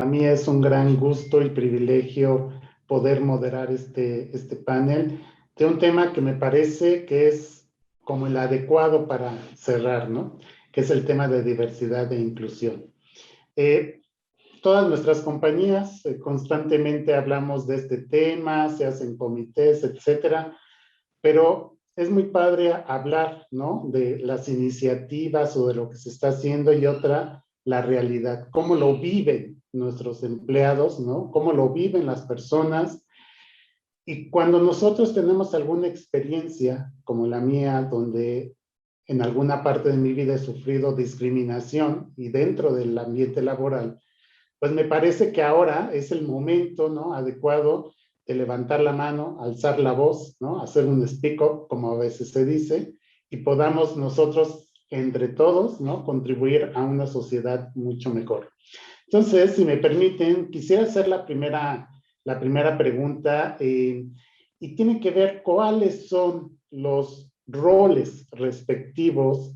mí es un gran gusto y privilegio poder moderar este panel de un tema que me parece que es como el adecuado para cerrar, ¿no? Que es el tema de diversidad e inclusión. Eh, Todas nuestras compañías constantemente hablamos de este tema, se hacen comités, etcétera, pero es muy padre hablar, ¿no? De las iniciativas o de lo que se está haciendo y otra, la realidad, cómo lo viven nuestros empleados, ¿no? Cómo lo viven las personas. Y cuando nosotros tenemos alguna experiencia como la mía, donde en alguna parte de mi vida he sufrido discriminación y dentro del ambiente laboral, pues me parece que ahora es el momento, ¿no? Adecuado de levantar la mano, alzar la voz, ¿no? Hacer un speak up, como a veces se dice, y podamos nosotros, entre todos, ¿no? Contribuir a una sociedad mucho mejor. Entonces, si me permiten, quisiera hacer la primera pregunta y tiene que ver cuáles son los roles respectivos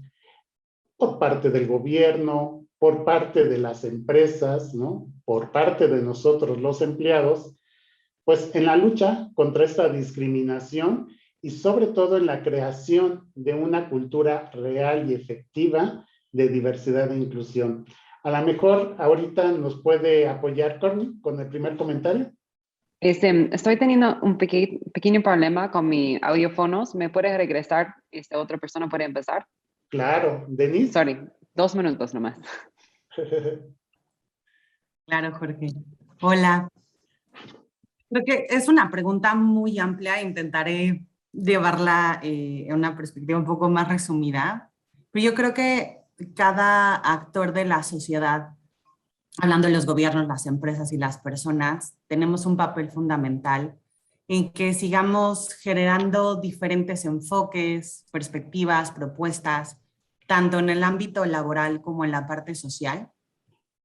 por parte del gobierno, por parte de las empresas, ¿no? Por parte de nosotros los empleados, pues en la lucha contra esta discriminación y sobre todo en la creación de una cultura real y efectiva de diversidad e inclusión. A lo mejor ahorita nos puede apoyar Corny con el primer comentario. Estoy teniendo un pequeño problema con mi audífonos. ¿Me puede regresar? Otra persona puede empezar. Claro, Denise. Sorry, 2 minutos nomás. Claro, Jorge. Hola. Creo que es una pregunta muy amplia. Intentaré llevarla en una perspectiva un poco más resumida. Pero yo creo que cada actor de la sociedad, hablando de los gobiernos, las empresas y las personas, tenemos un papel fundamental en que sigamos generando diferentes enfoques, perspectivas, propuestas, tanto en el ámbito laboral como en la parte social,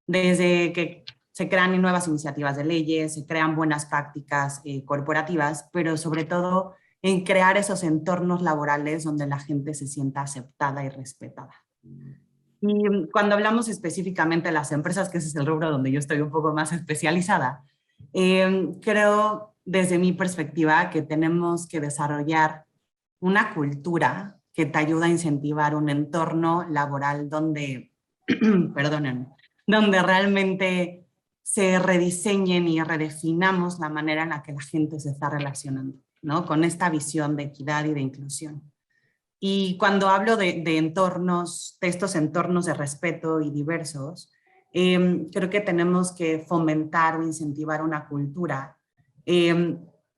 desde que se crean nuevas iniciativas de leyes, se crean buenas prácticas corporativas, pero sobre todo en crear esos entornos laborales donde la gente se sienta aceptada y respetada. Y cuando hablamos específicamente de las empresas, que ese es el rubro donde yo estoy un poco más especializada, creo desde mi perspectiva que tenemos que desarrollar una cultura que te ayuda a incentivar un entorno laboral donde, perdonen, donde realmente se rediseñen y redefinamos la manera en la que la gente se está relacionando, ¿no? Con esta visión de equidad y de inclusión. Y cuando hablo de entornos, de estos entornos de respeto y diversos, creo que tenemos que fomentar o incentivar una cultura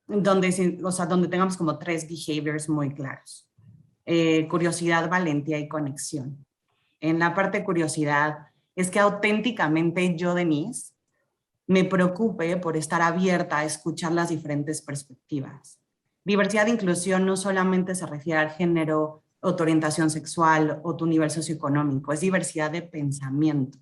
donde tengamos como 3 behaviors muy claros. Curiosidad, valentía y conexión. En la parte de curiosidad es que auténticamente yo, Denise, me preocupe por estar abierta a escuchar las diferentes perspectivas. Diversidad e inclusión no solamente se refiere al género o tu orientación sexual o tu nivel socioeconómico, es diversidad de pensamiento.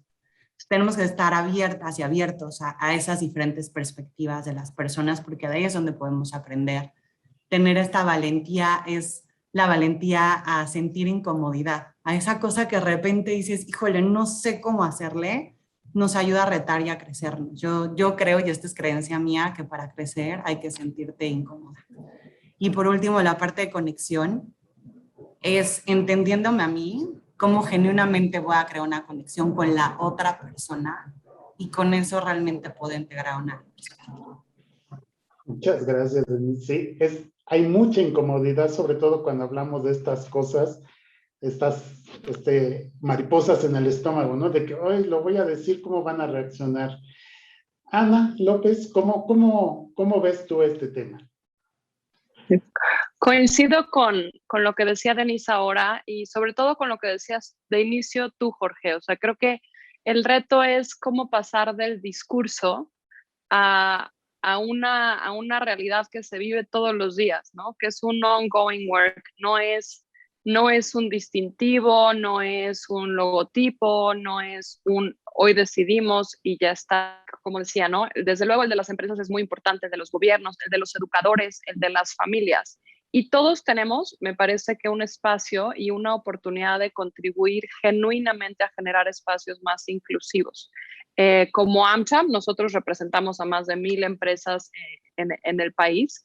Tenemos que estar abiertas y abiertos a esas diferentes perspectivas de las personas, porque de ahí es donde podemos aprender. Tener esta valentía es la valentía a sentir incomodidad, a esa cosa que de repente dices, híjole, no sé cómo hacerle, nos ayuda a retar y a crecernos. Yo creo, y esta es creencia mía, que para crecer hay que sentirte incómoda. Y por último, la parte de conexión es entendiéndome a mí, cómo genuinamente voy a crear una conexión con la otra persona y con eso realmente puedo integrar a una persona. Muchas gracias, Denise. Sí, hay mucha incomodidad, sobre todo cuando hablamos de estas cosas, estas mariposas en el estómago, ¿no? De que hoy lo voy a decir, ¿cómo van a reaccionar? Ana López, ¿cómo ves tú este tema? Coincido con lo que decía Denise ahora y sobre todo con lo que decías de inicio tú, Jorge. O sea, creo que el reto es cómo pasar del discurso a, a una realidad que se vive todos los días, ¿no? Que es un ongoing work, no es un distintivo, no es un logotipo, no es un hoy decidimos y ya está, como decía, ¿no? Desde luego el de las empresas es muy importante, el de los gobiernos, el de los educadores, el de las familias. Y todos tenemos, me parece que un espacio y una oportunidad de contribuir genuinamente a generar espacios más inclusivos. Como AmCham, nosotros representamos a más de 1,000 empresas en el país.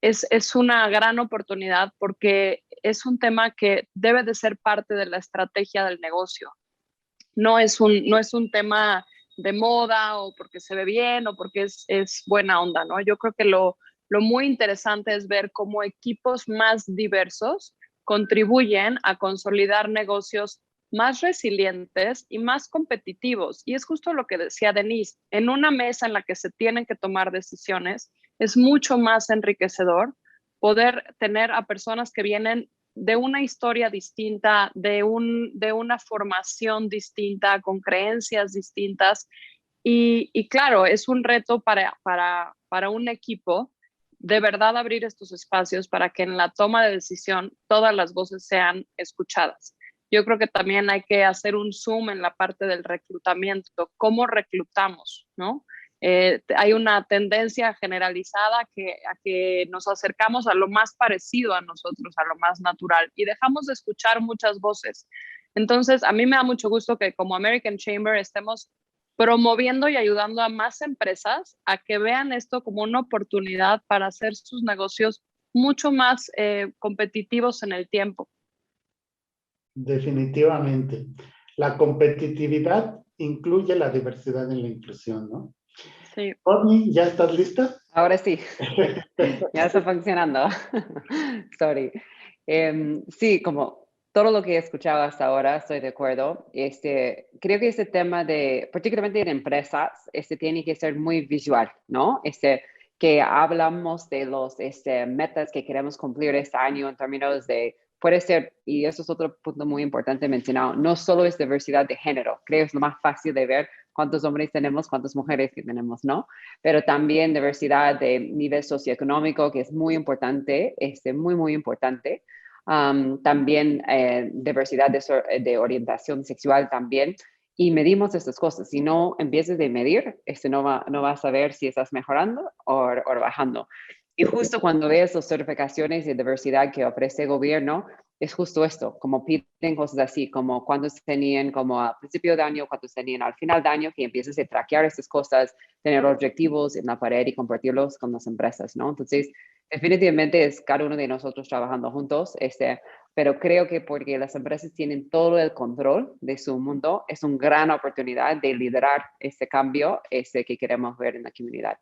Es una gran oportunidad porque es un tema que debe de ser parte de la estrategia del negocio. No es un tema de moda o porque se ve bien o porque es buena onda, ¿no? Yo creo que lo muy interesante es ver cómo equipos más diversos contribuyen a consolidar negocios más resilientes y más competitivos. Y es justo lo que decía Denise, en una mesa en la que se tienen que tomar decisiones, es mucho más enriquecedor poder tener a personas que vienen de una historia distinta, de una formación distinta, con creencias distintas. Y claro, es un reto para un equipo de verdad abrir estos espacios para que en la toma de decisión todas las voces sean escuchadas. Yo creo que también hay que hacer un zoom en la parte del reclutamiento, cómo reclutamos, ¿no? Hay una tendencia generalizada a que nos acercamos a lo más parecido a nosotros, a lo más natural, y dejamos de escuchar muchas voces. Entonces, a mí me da mucho gusto que como American Chamber estemos promoviendo y ayudando a más empresas a que vean esto como una oportunidad para hacer sus negocios mucho más competitivos en el tiempo. Definitivamente. La competitividad incluye la diversidad en la inclusión, ¿no? Sí. Courtney, ¿ya estás lista? Ahora sí, ya está funcionando. Sorry. Sí, como todo lo que he escuchado hasta ahora, estoy de acuerdo. Creo que este tema de, particularmente en empresas, tiene que ser muy visual, ¿no? Que hablamos de los metas que queremos cumplir este año en términos de, puede ser, y eso es otro punto muy importante mencionado, no solo es diversidad de género, creo que es lo más fácil de ver cuántos hombres tenemos, cuántas mujeres que tenemos, ¿no? Pero también diversidad de nivel socioeconómico, que es muy importante, muy, muy importante. También diversidad de orientación sexual también. Y medimos estas cosas. Si no empiezas de medir, no vas a ver si estás mejorando o bajando. Y justo cuando ves las certificaciones de diversidad que ofrece el gobierno, es justo esto, como piden cosas así, como cuántos tenían como al principio de año, cuántos tenían al final de año, que empieces a traquear estas cosas, tener objetivos en la pared y compartirlos con las empresas, ¿no? Entonces, definitivamente es cada uno de nosotros trabajando juntos, pero creo que porque las empresas tienen todo el control de su mundo, es una gran oportunidad de liderar este cambio que queremos ver en la comunidad.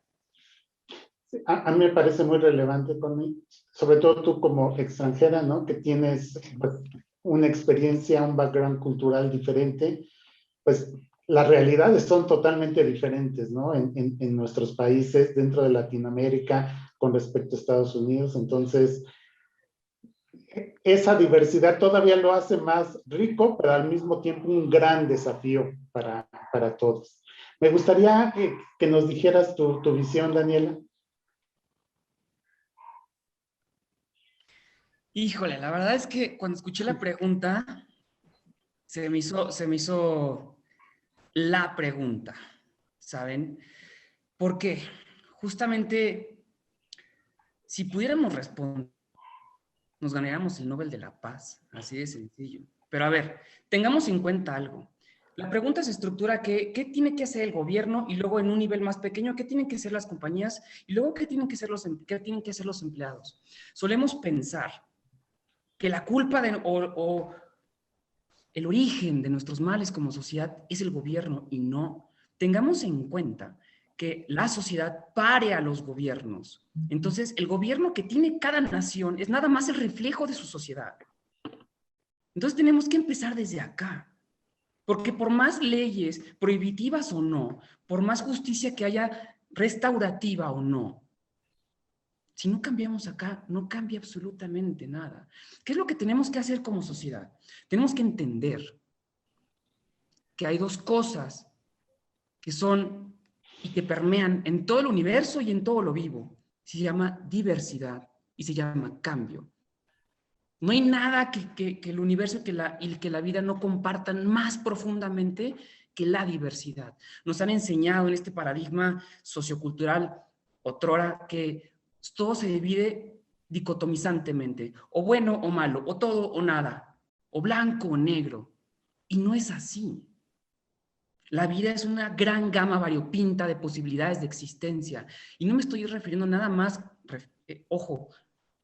A mí me parece muy relevante, Connie, sobre todo tú como extranjera, ¿no? Que tienes pues, una experiencia, un background cultural diferente, pues las realidades son totalmente diferentes, ¿no? En nuestros países, dentro de Latinoamérica, con respecto a Estados Unidos. Entonces, esa diversidad todavía lo hace más rico, pero al mismo tiempo un gran desafío para todos. Me gustaría que nos dijeras tu visión, Daniela. Híjole, la verdad es que cuando escuché la pregunta, se me hizo la pregunta, ¿saben? Porque justamente si pudiéramos responder, nos ganaríamos el Nobel de la Paz, así de sencillo. Pero a ver, tengamos en cuenta algo. La pregunta se estructura que ¿qué tiene que hacer el gobierno? Y luego en un nivel más pequeño, ¿qué tienen que hacer las compañías? Y luego, ¿qué tienen que hacer los empleados? Solemos pensar que la culpa o el origen de nuestros males como sociedad es el gobierno y no. Tengamos en cuenta que la sociedad pare a los gobiernos. Entonces, el gobierno que tiene cada nación es nada más el reflejo de su sociedad. Entonces, tenemos que empezar desde acá. Porque por más leyes prohibitivas o no, por más justicia que haya restaurativa o no, si no cambiamos acá, no cambia absolutamente nada. ¿Qué es lo que tenemos que hacer como sociedad? Tenemos que entender que hay dos cosas que son y que permean en todo el universo y en todo lo vivo. Se llama diversidad y se llama cambio. No hay nada que el universo y que la vida no compartan más profundamente que la diversidad. Nos han enseñado en este paradigma sociocultural otrora que todo se divide dicotomizantemente, o bueno o malo, o todo o nada, o blanco o negro. Y no es así. La vida es una gran gama variopinta de posibilidades de existencia. Y no me estoy refiriendo nada más, ojo,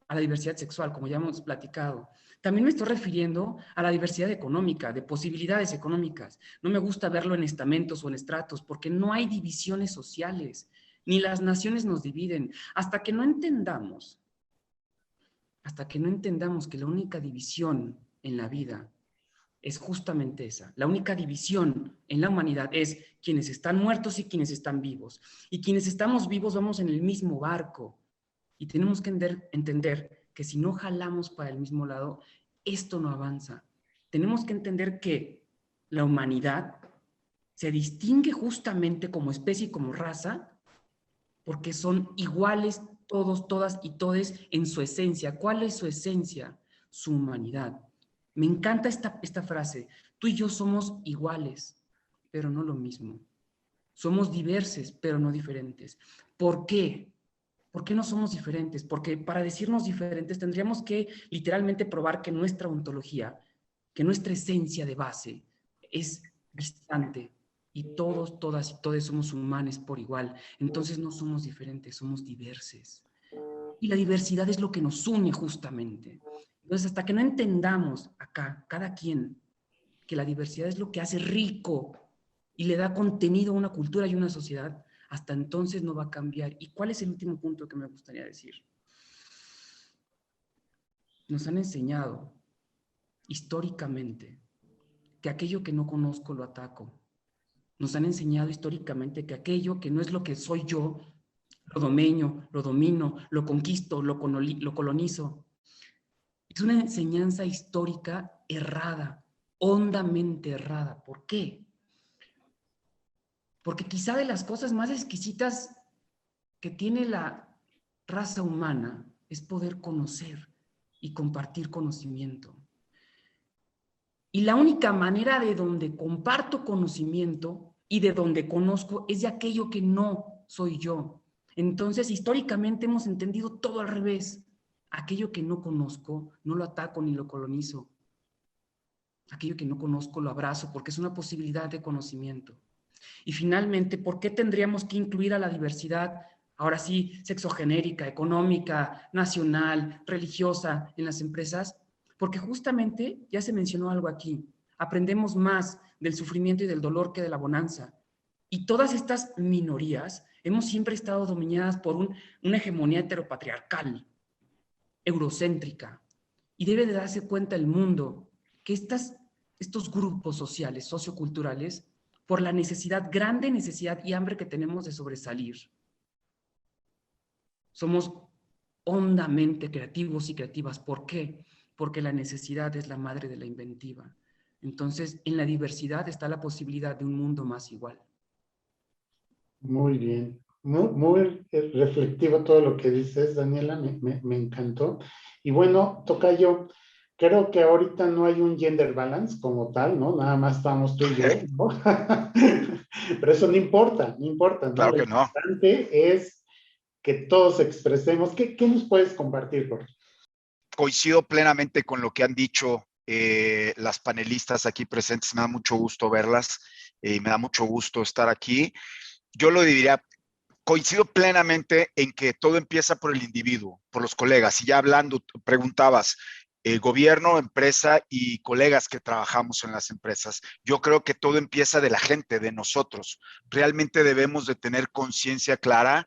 a la diversidad sexual, como ya hemos platicado. También me estoy refiriendo a la diversidad económica, de posibilidades económicas. No me gusta verlo en estamentos o en estratos, porque no hay divisiones sociales, ni las naciones nos dividen. Hasta que no entendamos que la única división en la vida es justamente esa. La única división en la humanidad es quienes están muertos y quienes están vivos. Y quienes estamos vivos vamos en el mismo barco. Y tenemos que entender que si no jalamos para el mismo lado, esto no avanza. Tenemos que entender que la humanidad se distingue justamente como especie y como raza porque son iguales todos, todas y todes en su esencia. ¿Cuál es su esencia? Su humanidad. Me encanta esta frase. Tú y yo somos iguales, pero no lo mismo. Somos diversos, pero no diferentes. ¿Por qué? ¿Por qué no somos diferentes? Porque para decirnos diferentes tendríamos que literalmente probar que nuestra ontología, que nuestra esencia de base es distante y todos, todas y todos somos humanos por igual. Entonces no somos diferentes, somos diversos. Y la diversidad es lo que nos une justamente. Entonces, hasta que no entendamos acá, cada quien, que la diversidad es lo que hace rico y le da contenido a una cultura y una sociedad, hasta entonces no va a cambiar. ¿Y cuál es el último punto que me gustaría decir? Nos han enseñado históricamente que aquello que no conozco lo ataco. Nos han enseñado históricamente que aquello que no es lo que soy yo, lo domino, lo conquisto, lo colonizo. Es una enseñanza histórica errada, hondamente errada. ¿Por qué? Porque quizá de las cosas más exquisitas que tiene la raza humana es poder conocer y compartir conocimiento. Y la única manera de donde comparto conocimiento y de donde conozco es de aquello que no soy yo. Entonces, históricamente hemos entendido todo al revés. Aquello que no conozco, no lo ataco ni lo colonizo. Aquello que no conozco lo abrazo porque es una posibilidad de conocimiento. Y finalmente, ¿por qué tendríamos que incluir a la diversidad, ahora sí, sexogenérica, económica, nacional, religiosa en las empresas? Porque justamente, ya se mencionó algo aquí, aprendemos más del sufrimiento y del dolor que de la bonanza. Y todas estas minorías hemos siempre estado dominadas por una hegemonía heteropatriarcal, eurocéntrica. Y debe de darse cuenta el mundo que estos grupos sociales, socioculturales, por la grande necesidad y hambre que tenemos de sobresalir. Somos hondamente creativos y creativas. ¿Por qué? Porque la necesidad es la madre de la inventiva. Entonces, en la diversidad está la posibilidad de un mundo más igual. Muy bien. Muy reflectivo todo lo que dices, Daniela, me encantó. Y bueno, tocayo, creo que ahorita no hay un gender balance como tal, ¿no? Nada más estamos tú y yo, ¿no? Pero eso no importa, ¿no? Claro Lo que no. importante es que todos expresemos. ¿Qué nos puedes compartir, Jorge? Coincido plenamente con lo que han dicho las panelistas aquí presentes. Me da mucho gusto verlas y me da mucho gusto estar aquí. Yo lo diría, coincido plenamente en que todo empieza por el individuo, por los colegas. Y ya hablando, preguntabas, gobierno, empresa y colegas que trabajamos en las empresas. Yo creo que todo empieza de la gente, de nosotros. Realmente debemos de tener conciencia clara.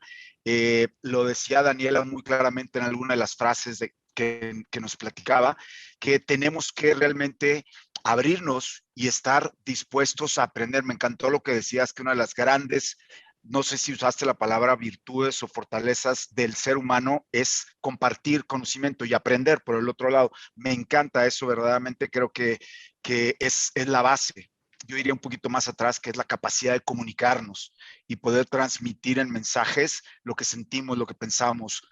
Lo decía Daniela muy claramente en alguna de las frases que nos platicaba, que tenemos que realmente abrirnos y estar dispuestos a aprender. Me encantó lo que decías, que una de las grandes, no sé si usaste la palabra virtudes o fortalezas del ser humano, es compartir conocimiento y aprender por el otro lado. Me encanta eso, verdaderamente creo que es la base. Yo iría un poquito más atrás, que es la capacidad de comunicarnos y poder transmitir en mensajes lo que sentimos, lo que pensamos,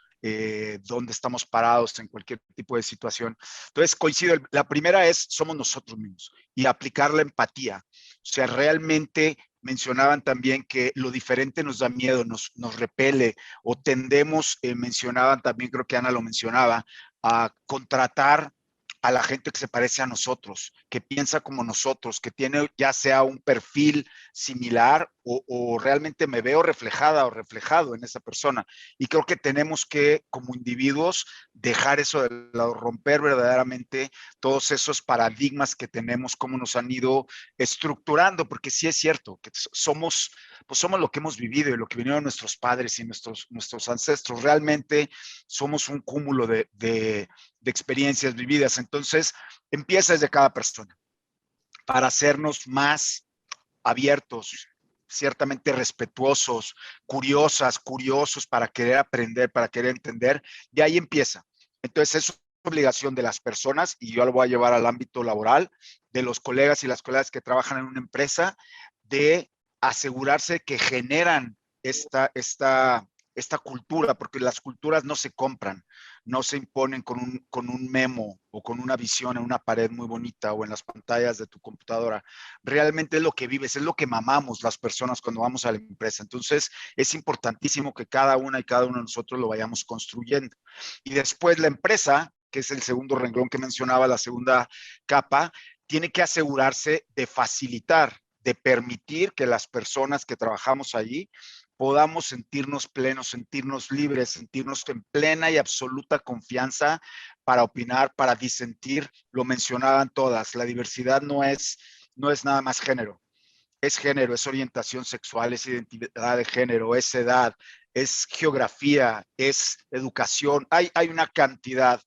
dónde estamos parados en cualquier tipo de situación. Entonces, coincido. La primera es, somos nosotros mismos y aplicar la empatía. O sea, realmente mencionaban también que lo diferente nos da miedo, nos repele, o tendemos, mencionaban también, creo que Ana lo mencionaba, a contratar a la gente que se parece a nosotros, que piensa como nosotros, que tiene ya sea un perfil similar o realmente me veo reflejada o reflejado en esa persona. Y creo que tenemos que, como individuos, dejar eso de lado, romper verdaderamente todos esos paradigmas que tenemos, cómo nos han ido estructurando, porque sí es cierto que somos, pues somos lo que hemos vivido y lo que vinieron nuestros padres y nuestros ancestros. Realmente somos un cúmulo de experiencias vividas. Entonces, empieza desde cada persona para hacernos más abiertos, ciertamente respetuosos, curiosos para querer aprender, para querer entender. De ahí empieza. Entonces, es obligación de las personas, y yo lo voy a llevar al ámbito laboral, de los colegas y las colegas que trabajan en una empresa, de asegurarse que generan esta cultura, porque las culturas no se compran, no se imponen con un memo o con una visión en una pared muy bonita o en las pantallas de tu computadora. Realmente es lo que vives, es lo que mamamos las personas cuando vamos a la empresa. Entonces, es importantísimo que cada una y cada uno de nosotros lo vayamos construyendo. Y después la empresa, que es el segundo renglón que mencionaba, la segunda capa, tiene que asegurarse de facilitar, de permitir que las personas que trabajamos allí podamos sentirnos plenos, sentirnos libres, sentirnos en plena y absoluta confianza para opinar, para disentir. Lo mencionaban todas, la diversidad no es nada más género, es orientación sexual, es identidad de género, es edad, es geografía, es educación. Hay una cantidad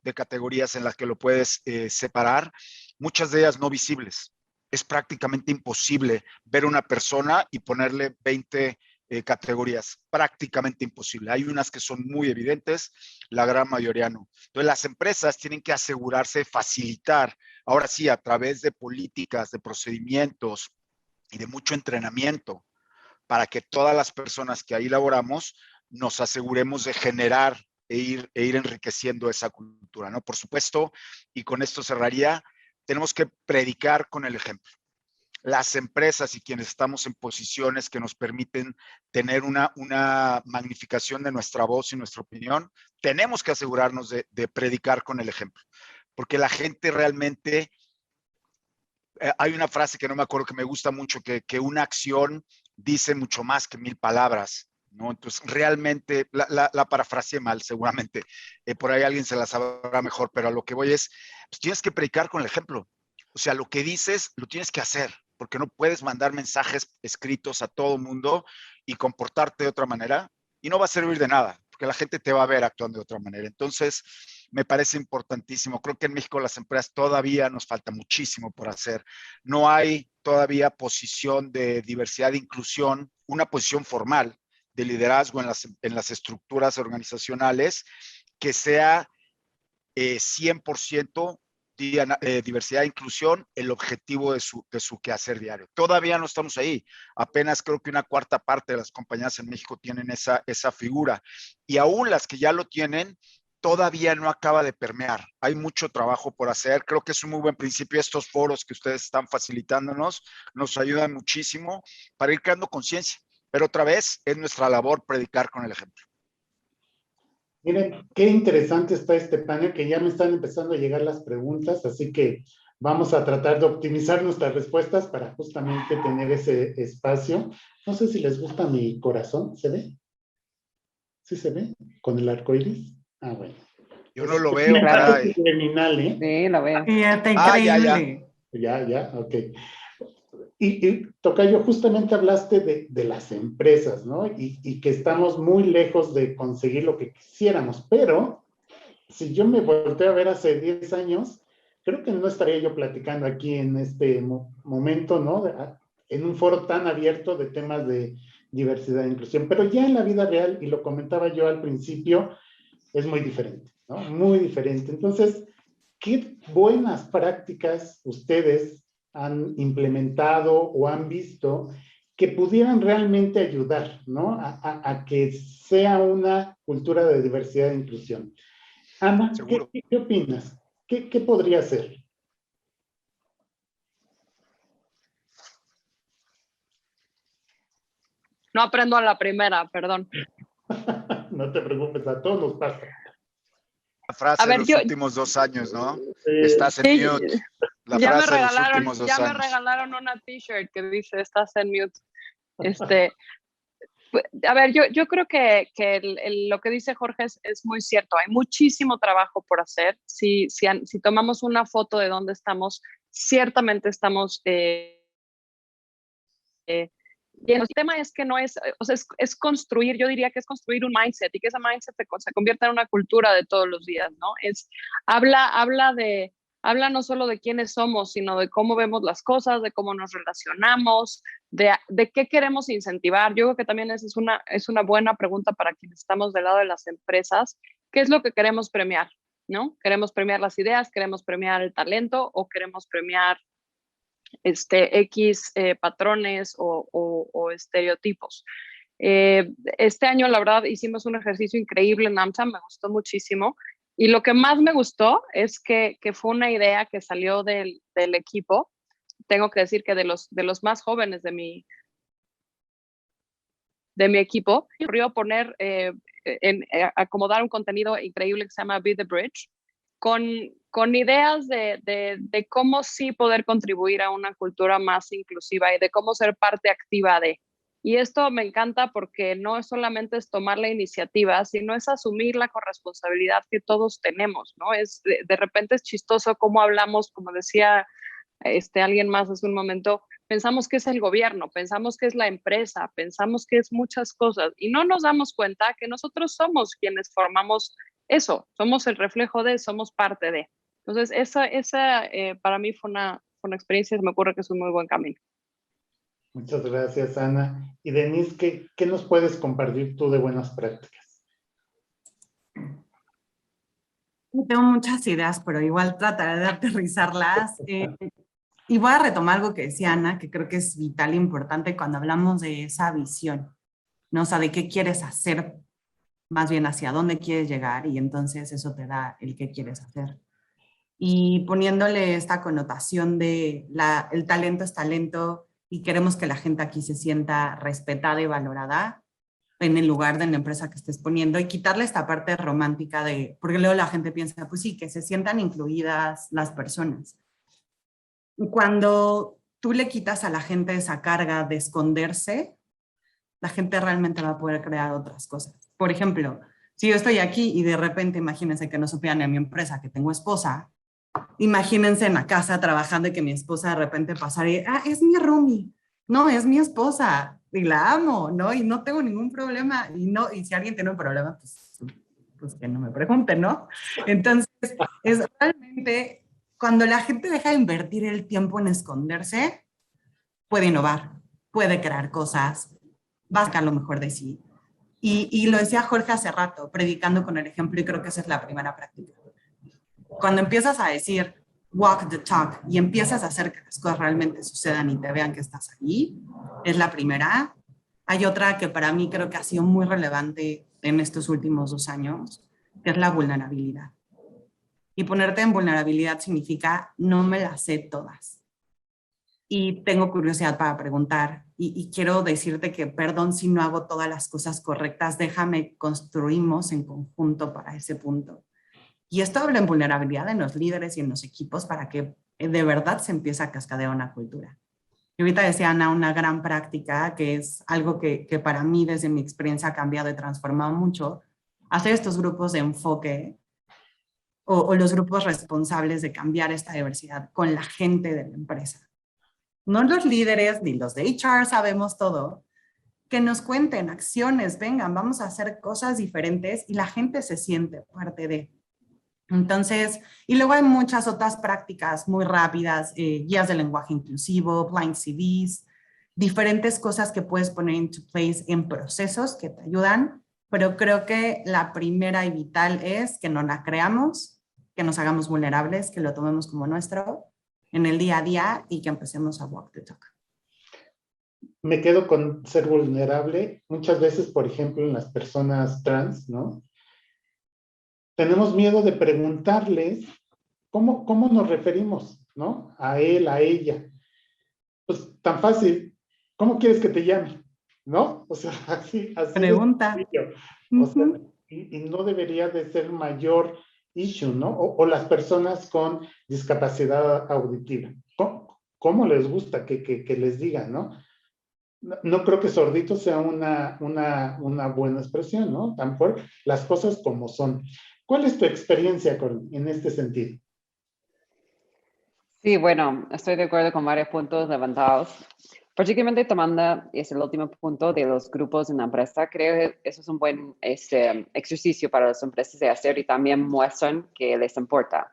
de categorías en las que lo puedes separar, muchas de ellas no visibles. Es prácticamente imposible ver una persona y ponerle 20 categorías, prácticamente imposible. Hay unas que son muy evidentes, la gran mayoría no. Entonces las empresas tienen que asegurarse de facilitar, ahora sí, a través de políticas, de procedimientos y de mucho entrenamiento, para que todas las personas que ahí laboramos nos aseguremos de generar ir enriqueciendo esa cultura, ¿no? Por supuesto, y con esto cerraría, tenemos que predicar con el ejemplo. Las empresas y quienes estamos en posiciones que nos permiten tener una magnificación de nuestra voz y nuestra opinión, tenemos que asegurarnos de predicar con el ejemplo, porque la gente realmente, hay una frase que no me acuerdo que me gusta mucho, que una acción dice mucho más que 1000 palabras, ¿no? Entonces, realmente, la parafraseé mal, seguramente, por ahí alguien se la sabrá mejor, pero a lo que voy es, pues tienes que predicar con el ejemplo. O sea, lo que dices, lo tienes que hacer, porque no puedes mandar mensajes escritos a todo el mundo y comportarte de otra manera, y no va a servir de nada, porque la gente te va a ver actuando de otra manera. Entonces, me parece importantísimo. Creo que en México las empresas todavía nos falta muchísimo por hacer. No hay todavía posición de diversidad e inclusión, una posición formal de liderazgo en las estructuras organizacionales que sea 100% diversidad e inclusión el objetivo de su quehacer diario. Todavía no estamos ahí. Apenas creo que una cuarta parte de las compañías en México tienen esa figura. Y aún las que ya lo tienen, todavía no acaba de permear. Hay mucho trabajo por hacer. Creo que es un muy buen principio. Estos foros que ustedes están facilitándonos nos ayudan muchísimo para ir creando conciencia. Pero otra vez, es nuestra labor predicar con el ejemplo. Miren, qué interesante está este panel, que ya me están empezando a llegar las preguntas, así que vamos a tratar de optimizar nuestras respuestas para justamente tener ese espacio. No sé si les gusta mi corazón, ¿se ve? ¿Sí se ve? ¿Con el arco iris? Ah, bueno. Yo no lo veo, caray. caray. Terminal, ¿eh? Sí, lo veo. Está increíble. Ya, ok. Y Tocayo, justamente hablaste de las empresas, ¿no? Y que estamos muy lejos de conseguir lo que quisiéramos, pero si yo me volteo a ver hace 10 años, creo que no estaría yo platicando aquí en este momento, ¿no? En un foro tan abierto de temas de diversidad e inclusión, pero ya en la vida real, y lo comentaba yo al principio, es muy diferente, ¿no? Muy diferente. Entonces, ¿qué buenas prácticas ustedes han implementado o han visto que pudieran realmente ayudar, ¿no? A que sea una cultura de diversidad e inclusión? Ana, ¿qué opinas? ¿Qué podría ser? no aprendo a la primera, perdón. No te preocupes, a todos nos pasa. La frase A ver, de los últimos 2 años, ¿no? Sí. Estás en Sí, mute. La ya me frase de los regalaron, últimos 2 ya me años. regalaron una t-shirt que dice estás en mute. A ver, yo creo que lo que dice Jorge es muy cierto. Hay muchísimo trabajo por hacer. Si tomamos una foto de dónde estamos, ciertamente estamos y el tema es que no es, o sea, es construir, yo diría que es construir un mindset y que ese mindset se convierta en una cultura de todos los días, ¿no? Habla no solo de quiénes somos, sino de cómo vemos las cosas, de cómo nos relacionamos, de qué queremos incentivar. Yo creo que también esa es una buena pregunta para quienes estamos del lado de las empresas. ¿Qué es lo que queremos premiar? ¿No? ¿Queremos premiar las ideas? ¿Queremos premiar el talento? ¿O queremos premiar X patrones o estereotipos? Este año, la verdad, hicimos un ejercicio increíble en AMSA, me gustó muchísimo. Y lo que más me gustó es que fue una idea que salió del equipo. Tengo que decir que de los más jóvenes de mi equipo, me ocurrió poner, acomodar un contenido increíble que se llama Be the Bridge, con ideas de cómo sí poder contribuir a una cultura más inclusiva y de cómo ser parte activa de. Y esto me encanta porque no es solamente es tomar la iniciativa, sino es asumir la corresponsabilidad que todos tenemos, ¿no? De repente es chistoso cómo hablamos, como decía alguien más hace un momento, pensamos que es el gobierno, pensamos que es la empresa, pensamos que es muchas cosas y no nos damos cuenta que nosotros somos quienes formamos eso, somos el reflejo de, somos parte de. Entonces, esa para mí fue una experiencia, me ocurre que es un muy buen camino. Muchas gracias, Ana. Y Denise, ¿qué nos puedes compartir tú de buenas prácticas? Tengo muchas ideas, pero igual trataré de aterrizarlas. Y voy a retomar algo que decía Ana, que creo que es vital e importante cuando hablamos de esa visión, ¿no? O sea, de qué quieres hacer, más bien hacia dónde quieres llegar, y entonces eso te da el qué quieres hacer. Y poniéndole esta connotación de el talento es talento y queremos que la gente aquí se sienta respetada y valorada en el lugar de la empresa que estés poniendo y quitarle esta parte romántica porque luego la gente piensa, pues sí, que se sientan incluidas las personas. Cuando tú le quitas a la gente esa carga de esconderse, la gente realmente va a poder crear otras cosas. Por ejemplo, si yo estoy aquí y de repente, imagínense que no supieran en mi empresa que tengo esposa, imagínense en la casa trabajando y que mi esposa de repente pasara y, es mi roomie, no, es mi esposa y la amo, ¿no? Y no tengo ningún problema y si alguien tiene un problema, pues que no me pregunte, ¿no? Entonces, es realmente cuando la gente deja de invertir el tiempo en esconderse, puede innovar, puede crear cosas, va a sacar lo mejor de sí. Y lo decía Jorge hace rato, predicando con el ejemplo, y creo que esa es la primera práctica. Cuando empiezas a decir walk the talk y empiezas a hacer que las cosas realmente sucedan y te vean que estás ahí, es la primera. Hay otra que para mí creo que ha sido muy relevante en estos últimos 2 años, que es la vulnerabilidad. Y ponerte en vulnerabilidad significa no me las sé todas. Y tengo curiosidad para preguntar y quiero decirte que perdón si no hago todas las cosas correctas, déjame construimos en conjunto para ese punto. Y esto habla en vulnerabilidad en los líderes y en los equipos para que de verdad se empiece a cascadear una cultura. Y ahorita decía Ana, una gran práctica que es algo que para mí desde mi experiencia ha cambiado y transformado mucho, hacer estos grupos de enfoque o los grupos responsables de cambiar esta diversidad con la gente de la empresa. No los líderes ni los de HR sabemos todo, que nos cuenten acciones, vengan, vamos a hacer cosas diferentes y la gente se siente parte de. Entonces, y luego hay muchas otras prácticas muy rápidas, guías de lenguaje inclusivo, blind CVs, diferentes cosas que puedes poner into place en procesos que te ayudan, pero creo que la primera y vital es que no la creamos, que nos hagamos vulnerables, que lo tomemos como nuestro en el día a día y que empecemos a walk the talk. Me quedo con ser vulnerable. Muchas veces, por ejemplo, en las personas trans, ¿no? Tenemos miedo de preguntarles cómo nos referimos, ¿no? A él, a ella. Pues tan fácil. ¿Cómo quieres que te llame? ¿no? O sea, así Pregunta. de sencillo. O sea, y no debería de ser mayor issue, ¿no? O las personas con discapacidad auditiva. ¿Cómo les gusta que les digan, ¿no? No creo que sordito sea una buena expresión, ¿no? Tampoco las cosas como son. ¿Cuál es tu experiencia en este sentido? Sí, bueno, estoy de acuerdo con varios puntos levantados. Particularmente tomando es el último punto de los grupos en la empresa, creo que eso es un buen ejercicio para las empresas de hacer y también muestran que les importa.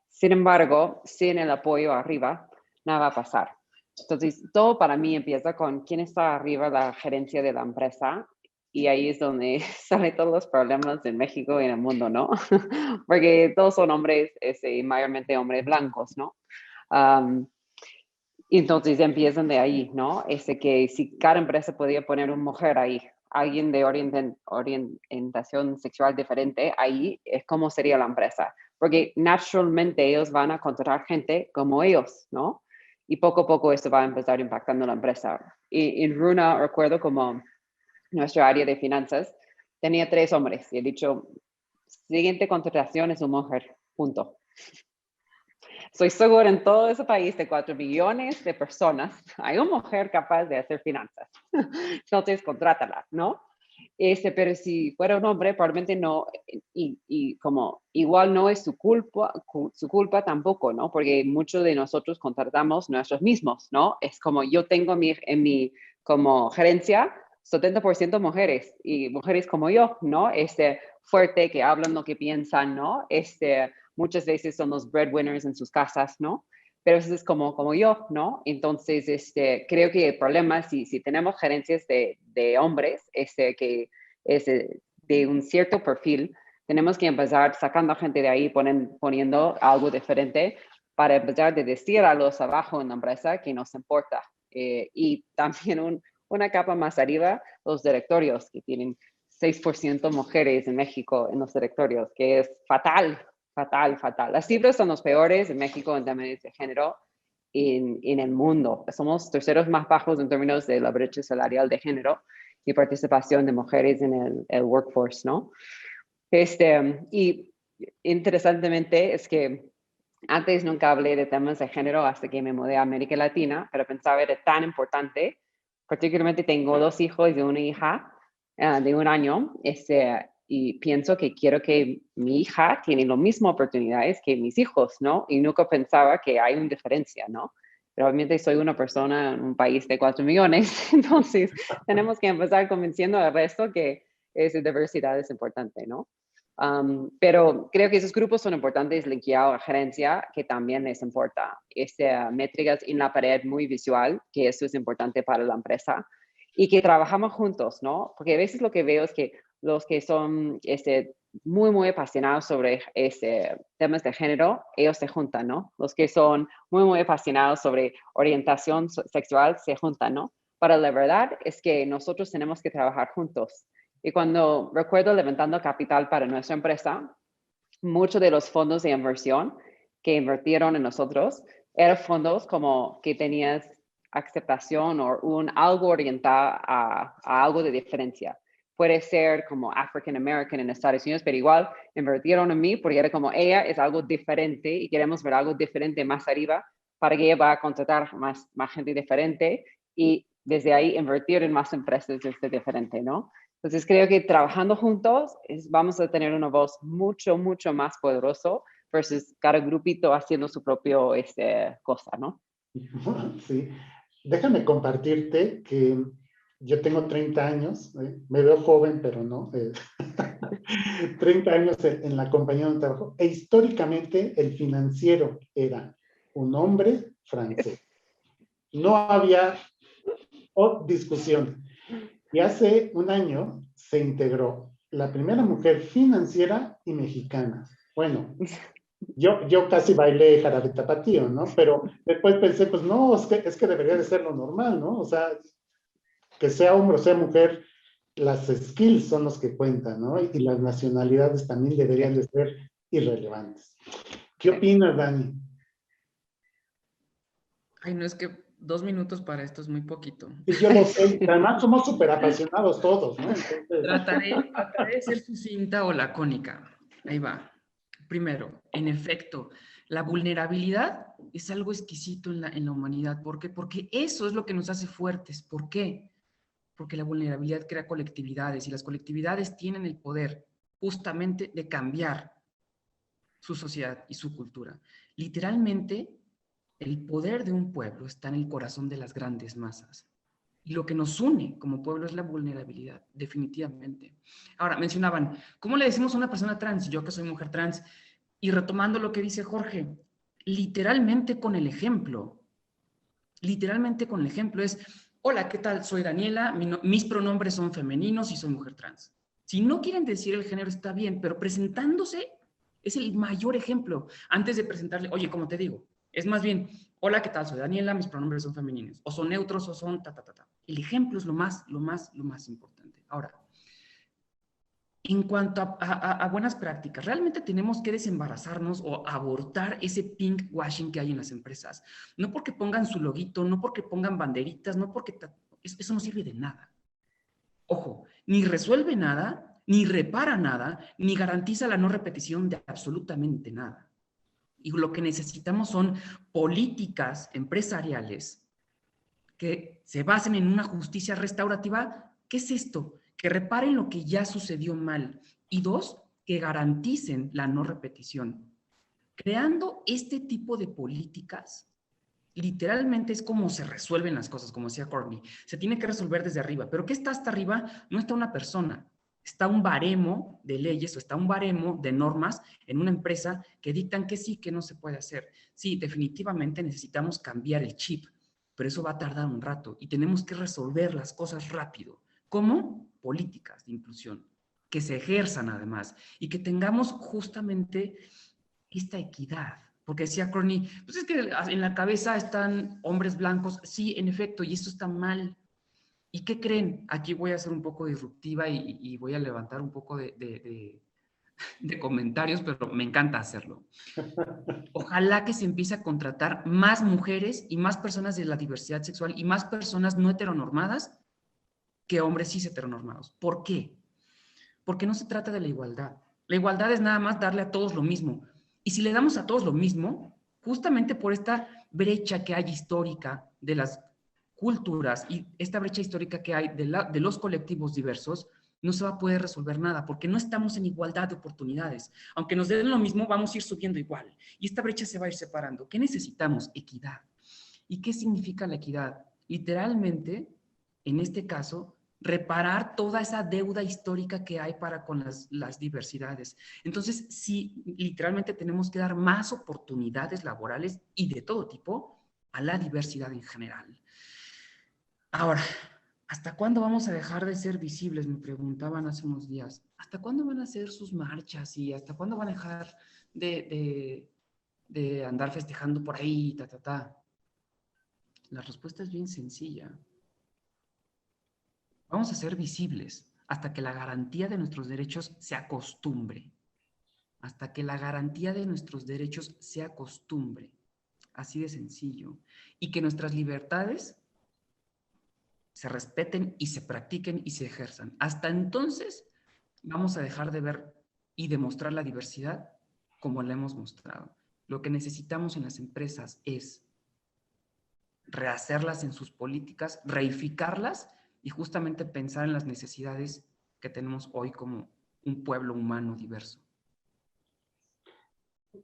Sin embargo, sin el apoyo arriba, nada va a pasar. Entonces, todo para mí empieza con quién está arriba la gerencia de la empresa y ahí es donde salen todos los problemas en México y en el mundo, ¿no? Porque todos son hombres, mayormente hombres blancos, ¿no? Um, entonces empiezan de ahí, ¿no? Que si cada empresa podía poner una mujer ahí, alguien de orientación sexual diferente, ahí es como sería la empresa. Porque naturalmente ellos van a contratar gente como ellos, ¿no? Y poco a poco esto va a empezar impactando la empresa. Y en Runa recuerdo como nuestra área de finanzas tenía 3 hombres y he dicho, siguiente contratación es una mujer, punto. Soy segura en todo ese país de 4 millones de personas, hay una mujer capaz de hacer finanzas. Entonces, contrátala, ¿no? Pero si fuera un hombre, probablemente no, y como igual no es su culpa tampoco, ¿no? Porque muchos de nosotros contratamos nosotros mismos, ¿no? Es como yo tengo en mi como gerencia 70% mujeres y mujeres como yo, ¿no? Fuerte, que hablan lo que piensan, ¿no? Muchas veces son los breadwinners en sus casas, ¿no? Pero eso es como yo, ¿no? Entonces, creo que el problema es si tenemos gerencias de hombres, que es de un cierto perfil, tenemos que empezar sacando gente de ahí, poniendo algo diferente para empezar a decir a los abajo en la empresa que nos importa. Y también una capa más arriba, los directorios, que tienen 6% mujeres en México en los directorios, que es fatal, fatal, fatal. Las cifras son los peores en México en términos de género en el mundo. Somos terceros más bajos en términos de la brecha salarial de género y participación de mujeres en el workforce, ¿no? Y interesantemente es que antes nunca hablé de temas de género hasta que me mudé a América Latina, pero pensaba que era tan importante. Particularmente tengo 2 hijos y una hija de 1 año, y pienso que quiero que mi hija tiene las mismas oportunidades que mis hijos, ¿no? Y nunca pensaba que hay una diferencia, ¿no? Pero obviamente soy una persona en un país de 4 millones, entonces tenemos que empezar convenciendo al resto que esa diversidad es importante, ¿no? Pero creo que esos grupos son importantes linkeados a gerencia, que también les importa. Métricas en la pared muy visual, que eso es importante para la empresa. Y que trabajamos juntos, ¿no? Porque a veces lo que veo es que los que son muy, muy apasionados sobre temas de género, ellos se juntan, ¿no? Los que son muy, muy apasionados sobre orientación sexual se juntan, ¿no? Pero la verdad es que nosotros tenemos que trabajar juntos. Y cuando recuerdo levantando capital para nuestra empresa, muchos de los fondos de inversión que invirtieron en nosotros eran fondos como que tenías aceptación o algo orientado a algo de diferencia. Puede ser como African American en Estados Unidos, pero igual invirtieron en mí porque era como ella es algo diferente y queremos ver algo diferente más arriba para que ella va a contratar más gente diferente y desde ahí invertir en más empresas diferente, ¿no? Entonces creo que trabajando juntos vamos a tener una voz mucho, mucho más poderoso versus cada grupito haciendo su propio cosa, ¿no? Sí. Déjame compartirte que yo tengo 30 años, me veo joven, pero no. 30 años en la compañía donde trabajo. E históricamente el financiero era un hombre francés. No había discusión. Y hace 1 año se integró la primera mujer financiera y mexicana. Bueno, yo casi bailé jarabe tapatío, ¿no? Pero después pensé, pues no, es que debería de ser lo normal, ¿no? O sea, que sea hombre o sea mujer, las skills son los que cuentan, ¿no? Y las nacionalidades también deberían de ser irrelevantes. ¿Qué opinas, Dani? Ay, no, es que 2 minutos para esto es muy poquito. Y yo lo sé, además somos súper apasionados todos, ¿no? Entonces... Trataré de ser sucinta o lacónica. Ahí va. Primero, en efecto, la vulnerabilidad es algo exquisito en la humanidad. ¿Por qué? Porque eso es lo que nos hace fuertes. ¿Por qué? Porque la vulnerabilidad crea colectividades y las colectividades tienen el poder justamente de cambiar su sociedad y su cultura. Literalmente, el poder de un pueblo está en el corazón de las grandes masas. Y lo que nos une como pueblo es la vulnerabilidad, definitivamente. Ahora, mencionaban, ¿cómo le decimos a una persona trans? Yo que soy mujer trans, y retomando lo que dice Jorge, literalmente con el ejemplo es, hola, ¿qué tal? Soy Daniela, mis pronombres son femeninos y soy mujer trans. Si no quieren decir el género está bien, pero presentándose es el mayor ejemplo. Antes de presentarle, oye, ¿cómo te digo? Es más bien, hola, ¿qué tal? Soy Daniela, mis pronombres son femeninos. O son neutros o son ta, ta, ta, ta. El ejemplo es lo más importante. Ahora, en cuanto a buenas prácticas, realmente tenemos que desembarazarnos o abortar ese pink washing que hay en las empresas. No porque pongan su loguito, no porque pongan banderitas, no porque... Eso no sirve de nada. Ojo, ni resuelve nada, ni repara nada, ni garantiza la no repetición de absolutamente nada. Y lo que necesitamos son políticas empresariales que se basen en una justicia restaurativa. ¿Qué es esto? Que reparen lo que ya sucedió mal. Y 2, que garanticen la no repetición. Creando este tipo de políticas, literalmente es como se resuelven las cosas, como decía Courtney. Se tiene que resolver desde arriba. ¿Pero qué está hasta arriba? No está una persona. Está un baremo de leyes o está un baremo de normas en una empresa que dictan que sí, que no se puede hacer. Sí, definitivamente necesitamos cambiar el chip, pero eso va a tardar un rato y tenemos que resolver las cosas rápido. ¿Cómo? Políticas de inclusión, que se ejerzan además y que tengamos justamente esta equidad. Porque decía Courtney, pues es que en la cabeza están hombres blancos. Sí, en efecto, y esto está mal. ¿Y qué creen? Aquí voy a ser un poco disruptiva y voy a levantar un poco de comentarios, pero me encanta hacerlo. Ojalá que se empiece a contratar más mujeres y más personas de la diversidad sexual y más personas no heteronormadas que hombres cis heteronormados. ¿Por qué? Porque no se trata de la igualdad. La igualdad es nada más darle a todos lo mismo. Y si le damos a todos lo mismo, justamente por esta brecha que hay histórica de las culturas y esta brecha histórica que hay de los colectivos diversos, no se va a poder resolver nada porque no estamos en igualdad de oportunidades. Aunque nos den lo mismo, vamos a ir subiendo igual. Y esta brecha se va a ir separando. ¿Qué necesitamos? Equidad. ¿Y qué significa la equidad? Literalmente, en este caso, reparar toda esa deuda histórica que hay para con las diversidades. Entonces, sí, literalmente tenemos que dar más oportunidades laborales y de todo tipo a la diversidad en general. Ahora, ¿hasta cuándo vamos a dejar de ser visibles? Me preguntaban hace unos días. ¿Hasta cuándo van a hacer sus marchas? ¿Y hasta cuándo van a dejar de andar festejando por ahí? La respuesta es bien sencilla. Vamos a ser visibles hasta que la garantía de nuestros derechos se acostumbre. Hasta que la garantía de nuestros derechos se acostumbre. Así de sencillo. Y que nuestras libertades se respeten y se practiquen y se ejerzan. Hasta entonces vamos a dejar de ver y demostrar la diversidad como la hemos mostrado. Lo que necesitamos en las empresas es rehacerlas en sus políticas, reificarlas y justamente pensar en las necesidades que tenemos hoy como un pueblo humano diverso.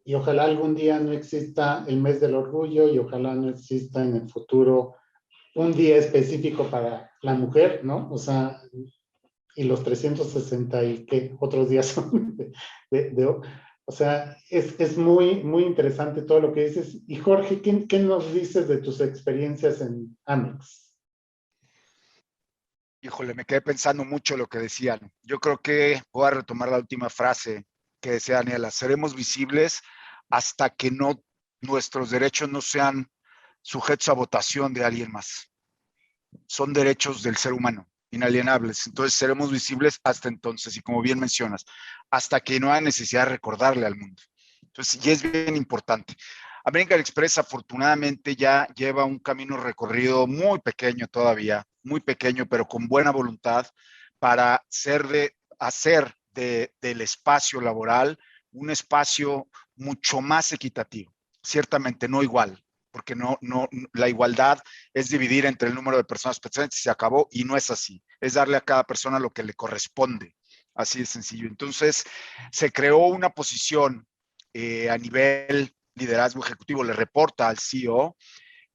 Y ojalá algún día no exista el mes del orgullo y ojalá no exista en el futuro un día específico para la mujer, ¿no? O sea, y los 360 y qué otros días son o sea, es muy, muy interesante todo lo que dices. Y Jorge, ¿qué nos dices de tus experiencias en Amex? Híjole, me quedé pensando mucho lo que decían. Yo creo que voy a retomar la última frase que decía Daniela. Seremos visibles hasta que nuestros derechos no sean sujetos a votación de alguien más. Son derechos del ser humano, inalienables. Entonces seremos visibles hasta entonces. Y como bien mencionas, hasta que no haya necesidad de recordarle al mundo. Entonces, y es bien importante. American Express afortunadamente ya lleva un camino recorrido muy pequeño todavía, muy pequeño, pero con buena voluntad para hacer del espacio laboral un espacio mucho más equitativo. Ciertamente no igual, porque la igualdad es dividir entre el número de personas presentes y se acabó, y no es así. Es darle a cada persona lo que le corresponde. Así de sencillo. Entonces, se creó una posición a nivel liderazgo ejecutivo, le reporta al CEO,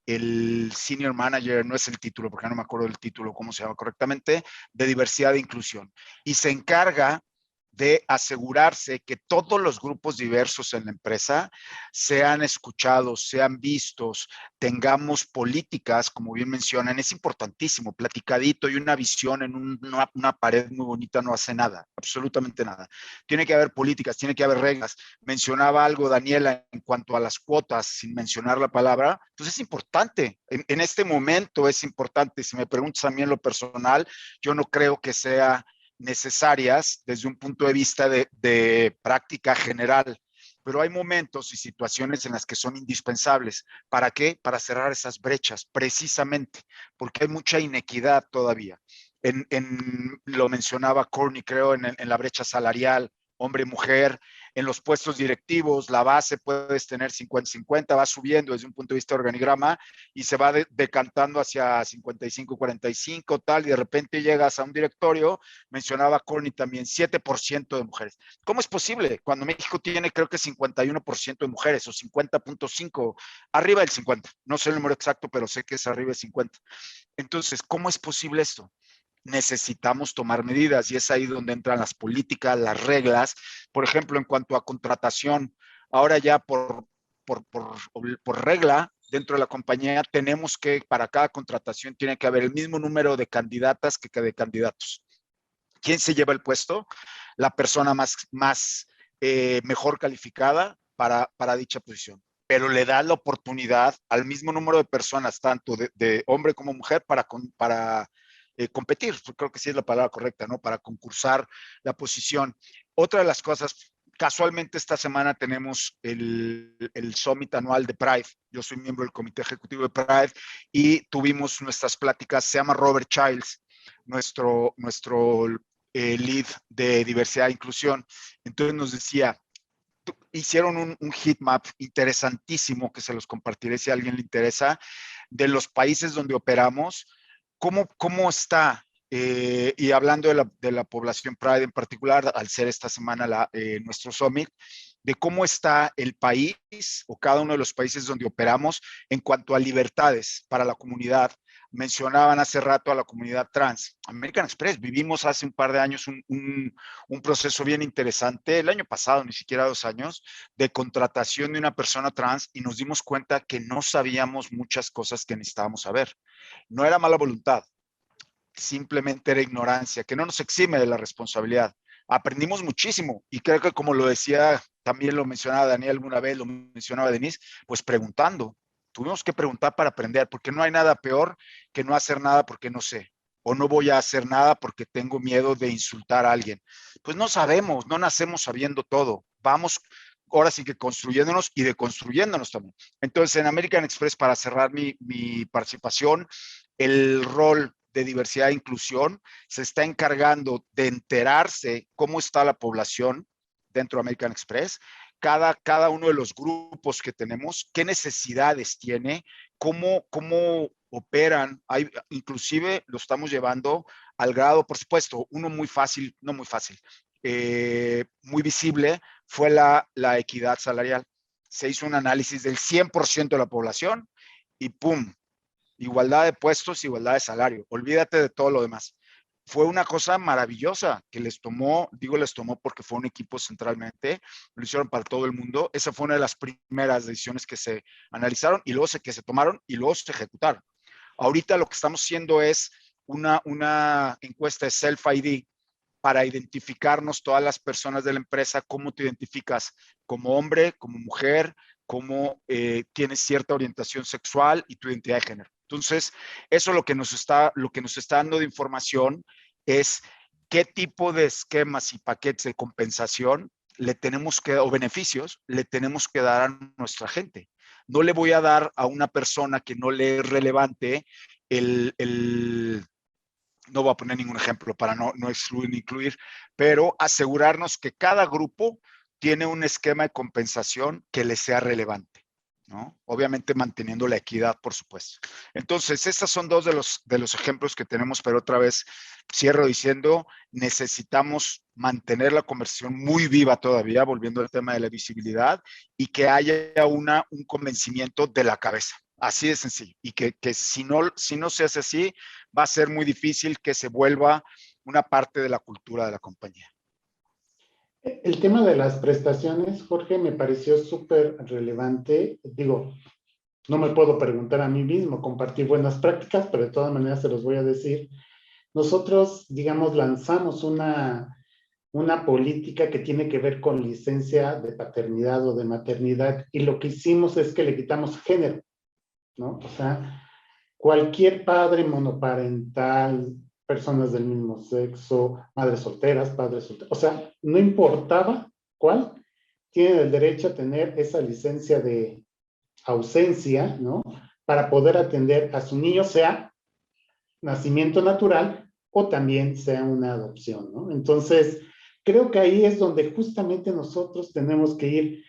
el senior manager, no es el título, porque no me acuerdo del título, cómo se llama correctamente, de diversidad e inclusión. Y se encarga de asegurarse que todos los grupos diversos en la empresa sean escuchados, sean vistos, tengamos políticas, como bien mencionan, es importantísimo, platicadito y una visión en una pared muy bonita no hace nada, absolutamente nada. Tiene que haber políticas, tiene que haber reglas. Mencionaba algo Daniela en cuanto a las cuotas, sin mencionar la palabra, pues es importante, en este momento es importante. Si me preguntas a mí en lo personal, yo no creo que sea necesarias desde un punto de vista de práctica general, pero hay momentos y situaciones en las que son indispensables. ¿Para qué? Para cerrar esas brechas, precisamente, porque hay mucha inequidad todavía. Lo mencionaba Courtney, creo, en la brecha salarial, hombre-mujer, en los puestos directivos, la base puedes tener 50-50, va subiendo desde un punto de vista de organigrama y se va decantando hacia 55-45, tal, y de repente llegas a un directorio, mencionaba Courtney también, 7% de mujeres. ¿Cómo es posible? Cuando México tiene, creo que 51% de mujeres, o 50.5, arriba del 50, no sé el número exacto, pero sé que es arriba del 50. Entonces, ¿cómo es posible esto? Necesitamos tomar medidas y es ahí donde entran las políticas, las reglas. Por ejemplo, en cuanto a contratación, ahora ya por regla dentro de la compañía tenemos que, para cada contratación tiene que haber el mismo número de candidatas que de candidatos. ¿Quién se lleva el puesto? La persona mejor calificada para dicha posición, pero le da la oportunidad al mismo número de personas, tanto de hombre como mujer, para competir. Creo que sí es la palabra correcta, ¿no? Para concursar la posición. Otra de las cosas, casualmente esta semana tenemos el Summit anual de Pride. Yo soy miembro del comité ejecutivo de Pride y tuvimos nuestras pláticas. Se llama Robert Childs, nuestro lead de diversidad e inclusión. Entonces nos decía, hicieron un heat map interesantísimo que se los compartiré si a alguien le interesa, de los países donde operamos, cómo está, y hablando de la población Pride en particular, al ser esta semana nuestro summit, de cómo está el país o cada uno de los países donde operamos en cuanto a libertades para la comunidad. Mencionaban hace rato a la comunidad trans. American Express, vivimos hace un par de años un proceso bien interesante, el año pasado, ni siquiera 2 años, de contratación de una persona trans y nos dimos cuenta que no sabíamos muchas cosas que necesitábamos saber. No era mala voluntad, simplemente era ignorancia, que no nos exime de la responsabilidad. Aprendimos muchísimo y creo que como lo decía, también lo mencionaba Daniel alguna vez, lo mencionaba Denise, pues preguntando. Tuvimos que preguntar para aprender, porque no hay nada peor que no hacer nada porque no sé, o no voy a hacer nada porque tengo miedo de insultar a alguien. Pues no sabemos, no nacemos sabiendo todo. Vamos ahora sí que construyéndonos y deconstruyéndonos también. Entonces, en American Express, para cerrar mi participación, el rol de diversidad e inclusión se está encargando de enterarse cómo está la población dentro de American Express, cada uno de los grupos que tenemos, qué necesidades tiene, cómo operan. Inclusive lo estamos llevando al grado, por supuesto, uno muy fácil, no muy fácil, muy visible, fue la equidad salarial. Se hizo un análisis del 100% de la población y ¡pum! Igualdad de puestos, igualdad de salario. Olvídate de todo lo demás. Fue una cosa maravillosa que les tomó porque fue un equipo centralmente, lo hicieron para todo el mundo. Esa fue una de las primeras decisiones que se analizaron y luego que se tomaron y luego se ejecutaron. Ahorita lo que estamos haciendo es una encuesta de Self-ID para identificarnos todas las personas de la empresa, cómo te identificas como hombre, como mujer, cómo tienes cierta orientación sexual y tu identidad de género. Entonces, eso lo que nos está dando de información es qué tipo de esquemas y paquetes de compensación o beneficios le tenemos que dar a nuestra gente. no le voy a dar a una persona que no le es relevante no voy a poner ningún ejemplo para no excluir ni incluir, pero asegurarnos que cada grupo tiene un esquema de compensación que le sea relevante, ¿no? Obviamente manteniendo la equidad, por supuesto. Entonces, estos son dos de los ejemplos que tenemos, pero otra vez cierro diciendo, necesitamos mantener la conversación muy viva todavía, volviendo al tema de la visibilidad, y que haya un convencimiento de la cabeza. Así de sencillo. Y que si no se hace así, va a ser muy difícil que se vuelva una parte de la cultura de la compañía. El tema de las prestaciones, Jorge, me pareció súper relevante. Digo, no me puedo preguntar a mí mismo, compartir buenas prácticas, pero de todas maneras se los voy a decir. Nosotros, digamos, lanzamos una política que tiene que ver con licencia de paternidad o de maternidad, y lo que hicimos es que le quitamos género, ¿no? O sea, cualquier padre monoparental, personas del mismo sexo, madres solteras, padres solteros, o sea, no importaba cuál, tienen el derecho a tener esa licencia de ausencia, ¿no? Para poder atender a su niño, sea nacimiento natural o también sea una adopción, ¿no? Entonces, creo que ahí es donde justamente nosotros tenemos que ir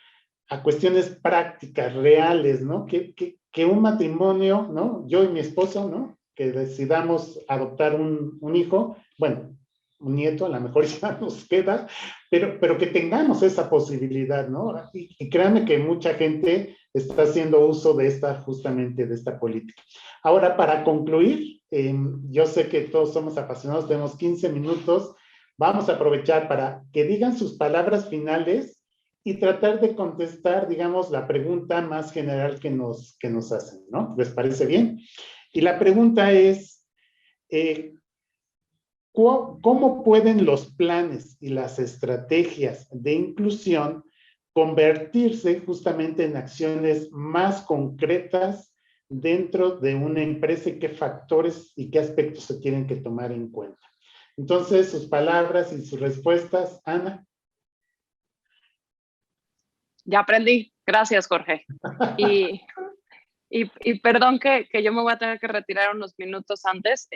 a cuestiones prácticas, reales, ¿no? Que un matrimonio, ¿no? Yo y mi esposo, ¿no? Que decidamos adoptar un hijo, bueno, un nieto, a lo mejor ya nos queda, pero que tengamos esa posibilidad, ¿no? Y créanme que mucha gente está haciendo uso de justamente de esta política. Ahora, para concluir, yo sé que todos somos apasionados, tenemos 15 minutos, vamos a aprovechar para que digan sus palabras finales y tratar de contestar, digamos, la pregunta más general que nos hacen, ¿no? ¿Les parece bien? Y la pregunta es, ¿cómo pueden los planes y las estrategias de inclusión convertirse justamente en acciones más concretas dentro de una empresa, y qué factores y qué aspectos se tienen que tomar en cuenta? Entonces, sus palabras y sus respuestas, Ana. Ya aprendí. Gracias, Jorge. Y perdón que yo me voy a tener que retirar unos minutos antes.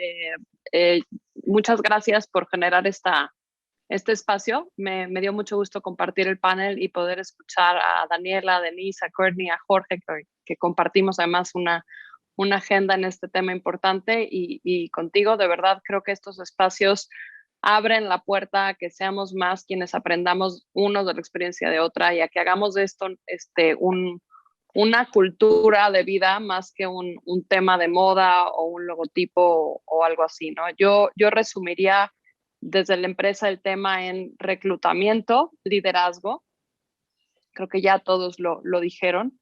Muchas gracias por generar este espacio. Me dio mucho gusto compartir el panel y poder escuchar a Daniela, a Denise, a Courtney, a Jorge, que compartimos además una agenda en este tema importante. Y contigo, de verdad, creo que estos espacios abren la puerta a que seamos más quienes aprendamos unos de la experiencia de otra, y a que hagamos de esto una cultura de vida más que un tema de moda o un logotipo o algo así, ¿no? Yo resumiría desde la empresa el tema en reclutamiento, liderazgo, creo que ya todos lo dijeron,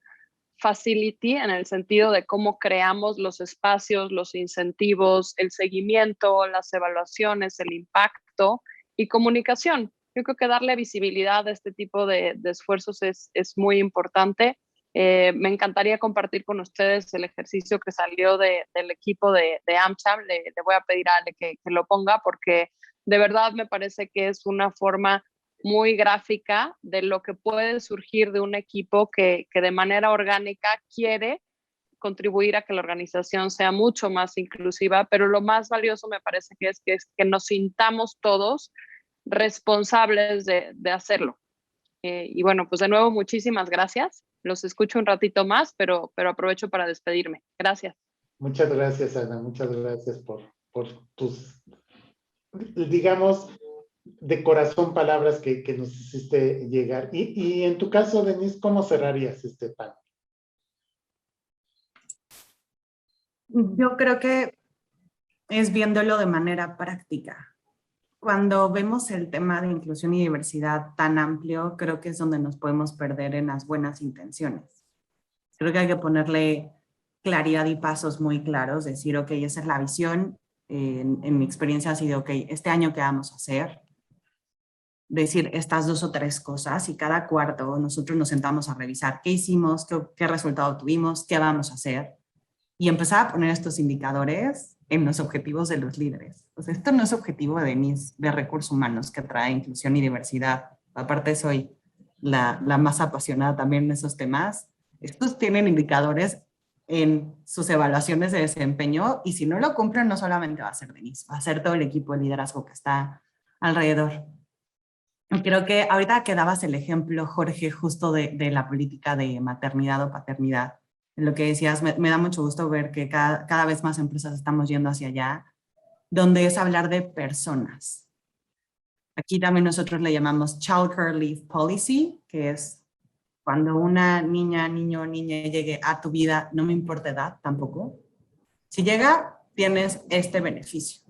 facility en el sentido de cómo creamos los espacios, los incentivos, el seguimiento, las evaluaciones, el impacto, y comunicación. Yo creo que darle visibilidad a este tipo de esfuerzos es muy importante. Me encantaría compartir con ustedes el ejercicio que salió del equipo de AmCham. Le voy a pedir a Ale que lo ponga, porque de verdad me parece que es una forma muy gráfica de lo que puede surgir de un equipo que de manera orgánica quiere contribuir a que la organización sea mucho más inclusiva, pero lo más valioso me parece que es que nos sintamos todos responsables de hacerlo. Y bueno, pues de nuevo, muchísimas gracias. Los escucho un ratito más, pero aprovecho para despedirme. Gracias. Muchas gracias, Ana. Muchas gracias por tus, digamos, de corazón palabras que nos hiciste llegar. Y en tu caso, Denise, ¿cómo cerrarías este panel? Yo creo que es viéndolo de manera práctica. Cuando vemos el tema de inclusión y diversidad tan amplio, creo que es donde nos podemos perder en las buenas intenciones. Creo que hay que ponerle claridad y pasos muy claros, decir, ok, esa es la visión. En mi experiencia ha sido, ok, este año ¿qué vamos a hacer? Decir estas 2 o 3 cosas, y cada cuarto nosotros nos sentamos a revisar qué hicimos, qué resultado tuvimos, qué vamos a hacer, y empezar a poner estos indicadores en los objetivos de los líderes. Pues esto no es objetivo de recursos humanos, que trae inclusión y diversidad. Aparte soy la más apasionada también en esos temas. Estos tienen indicadores en sus evaluaciones de desempeño y si no lo cumplen, no solamente va a ser Denise, va a ser todo el equipo de liderazgo que está alrededor. Creo que ahorita que dabas el ejemplo, Jorge, justo de la política de maternidad o paternidad, lo que decías, me da mucho gusto ver que cada vez más empresas estamos yendo hacia allá, donde es hablar de personas. Aquí también nosotros le llamamos Child Care Leave Policy, que es cuando una niña, niño o niña llegue a tu vida, no me importa edad tampoco. Si llega, tienes este beneficio.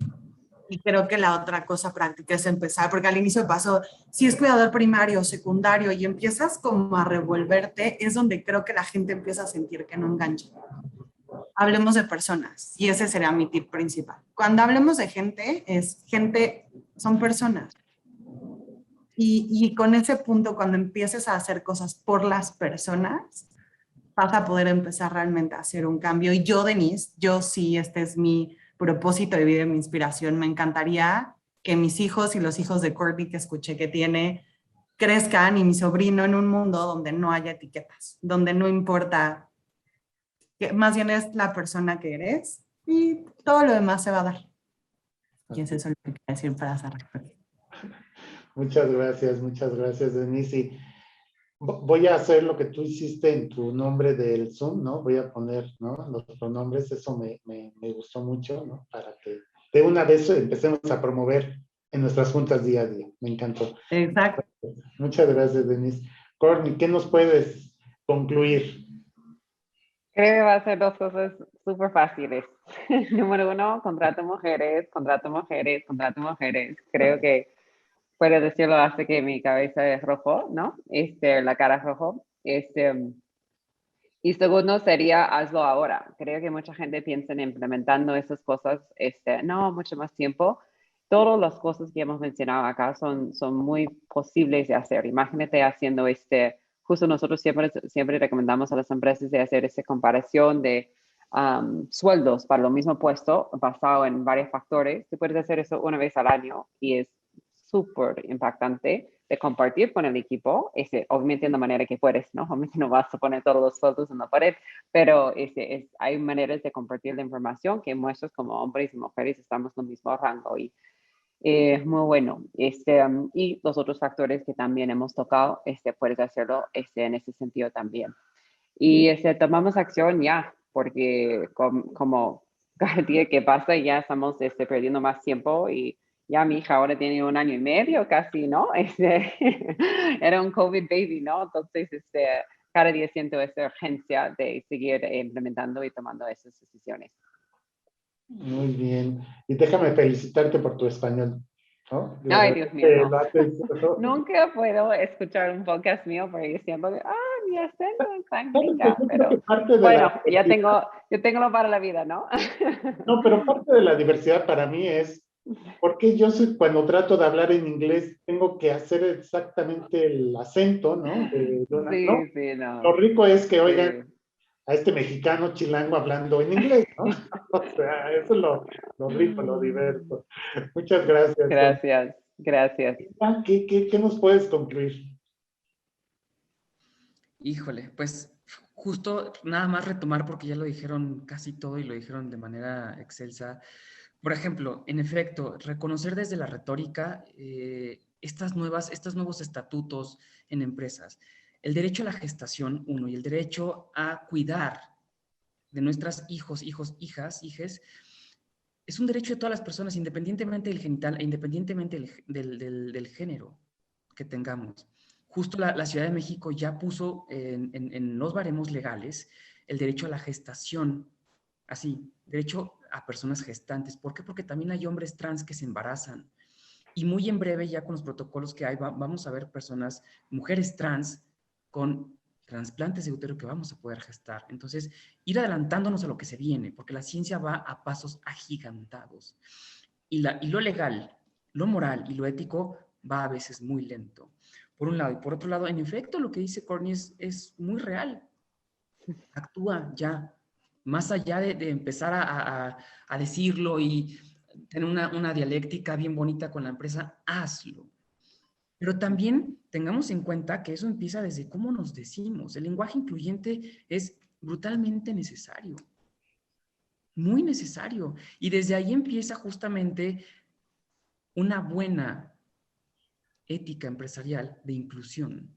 Y creo que la otra cosa práctica es empezar, porque al inicio pasó, si es cuidador primario o secundario y empiezas como a revolverte, es donde creo que la gente empieza a sentir que no engancha. Hablemos de personas y ese será mi tip principal. Cuando hablemos de gente, son personas. Y con ese punto, cuando empieces a hacer cosas por las personas, vas a poder empezar realmente a hacer un cambio. Y yo, Denise, yo sí, este es mi propósito de vida y mi inspiración. Me encantaría que mis hijos y los hijos de Courtney que escuché que tiene crezcan y mi sobrino en un mundo donde no haya etiquetas, donde no importa, que más bien es la persona que eres y todo lo demás se va a dar. Y eso es lo que quería decir para cerrar. Muchas gracias, Denise. Y voy a hacer lo que tú hiciste en tu nombre del Zoom, ¿no? Voy a poner, ¿no? Los pronombres, eso me gustó mucho, ¿no? Para que de una vez empecemos a promover en nuestras juntas día a día. Me encantó. Exacto. Muchas gracias, Denise. Courtney, ¿qué nos puedes concluir? Creo que va a ser dos cosas súper fáciles. Número uno, contrato mujeres, contrato mujeres, contrato mujeres. Creo que puedo decirlo hasta que mi cabeza es rojo, ¿no? La cara es rojo. Y segundo sería, hazlo ahora. Creo que mucha gente piensa en implementando esas cosas, no, mucho más tiempo. Todas las cosas que hemos mencionado acá son muy posibles de hacer. Imagínate haciendo justo nosotros siempre recomendamos a las empresas de hacer esta comparación de sueldos para lo mismo puesto basado en varios factores. Tú puedes hacer eso una vez al año y es súper impactante de compartir con el equipo, obviamente de la manera que puedes, ¿no? Obviamente no vas a poner todos los fotos en la pared, pero hay maneras de compartir la información que muestras como hombres y mujeres estamos en el mismo rango y es muy bueno. Y los otros factores que también hemos tocado, puedes hacerlo en ese sentido también. Y tomamos acción ya, porque como cada día que pasa ya estamos perdiendo más tiempo y ya mi hija ahora tiene 1 año y medio casi, ¿no? Era un COVID baby, ¿no? Entonces, cada día siento esa urgencia de seguir implementando y tomando esas decisiones. Muy bien. Y déjame felicitarte por tu español, ¿no? Ay, Dios mío, no. Nunca puedo escuchar un podcast mío porque siempre, mi acento es tan gringa, Yo creo pero que parte de bueno, la yo tengo para la vida, ¿no? No, pero parte de la diversidad para mí es, porque yo cuando trato de hablar en inglés, tengo que hacer exactamente el acento, ¿no? ¿no? Sí, no. Lo rico es que oigan Sí. a este mexicano chilango hablando en inglés, ¿no? O sea, eso es lo rico, lo diverso. Muchas gracias. Gracias. ¿Qué nos puedes concluir? Híjole, pues justo nada más retomar porque ya lo dijeron casi todo y lo dijeron de manera excelsa. Por ejemplo, en efecto, reconocer desde la retórica estos nuevos estatutos en empresas. El derecho a la gestación, uno, y el derecho a cuidar de nuestras hijas, hijes, es un derecho de todas las personas, independientemente del genital e independientemente del género que tengamos. Justo la Ciudad de México ya puso en los baremos legales el derecho a la gestación, así, derecho a personas gestantes. ¿Por qué? Porque también hay hombres trans que se embarazan. Y muy en breve, ya con los protocolos que hay, vamos a ver mujeres trans con trasplantes de útero que vamos a poder gestar. Entonces, ir adelantándonos a lo que se viene, porque la ciencia va a pasos agigantados. Y lo legal, lo moral y lo ético va a veces muy lento. Por un lado. Y por otro lado, en efecto, lo que dice Courtney es muy real. Actúa ya. Más allá de empezar a decirlo y tener una dialéctica bien bonita con la empresa, hazlo. Pero también tengamos en cuenta que eso empieza desde cómo nos decimos. El lenguaje incluyente es brutalmente necesario, muy necesario. Y desde ahí empieza justamente una buena ética empresarial de inclusión.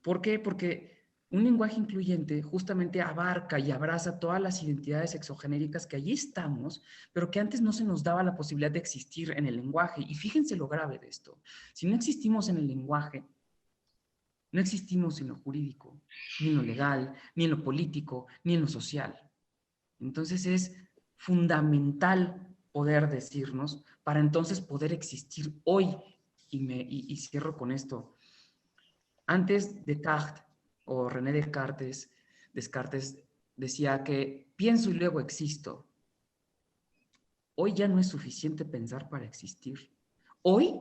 ¿Por qué? Porque un lenguaje incluyente justamente abarca y abraza todas las identidades exogenéricas que allí estamos, pero que antes no se nos daba la posibilidad de existir en el lenguaje. Y fíjense lo grave de esto. Si no existimos en el lenguaje, no existimos en lo jurídico, ni en lo legal, ni en lo político, ni en lo social. Entonces es fundamental poder decirnos para entonces poder existir hoy. Y cierro con esto. Antes Descartes o René Descartes decía que pienso y luego existo. Hoy ya no es suficiente pensar para existir. Hoy,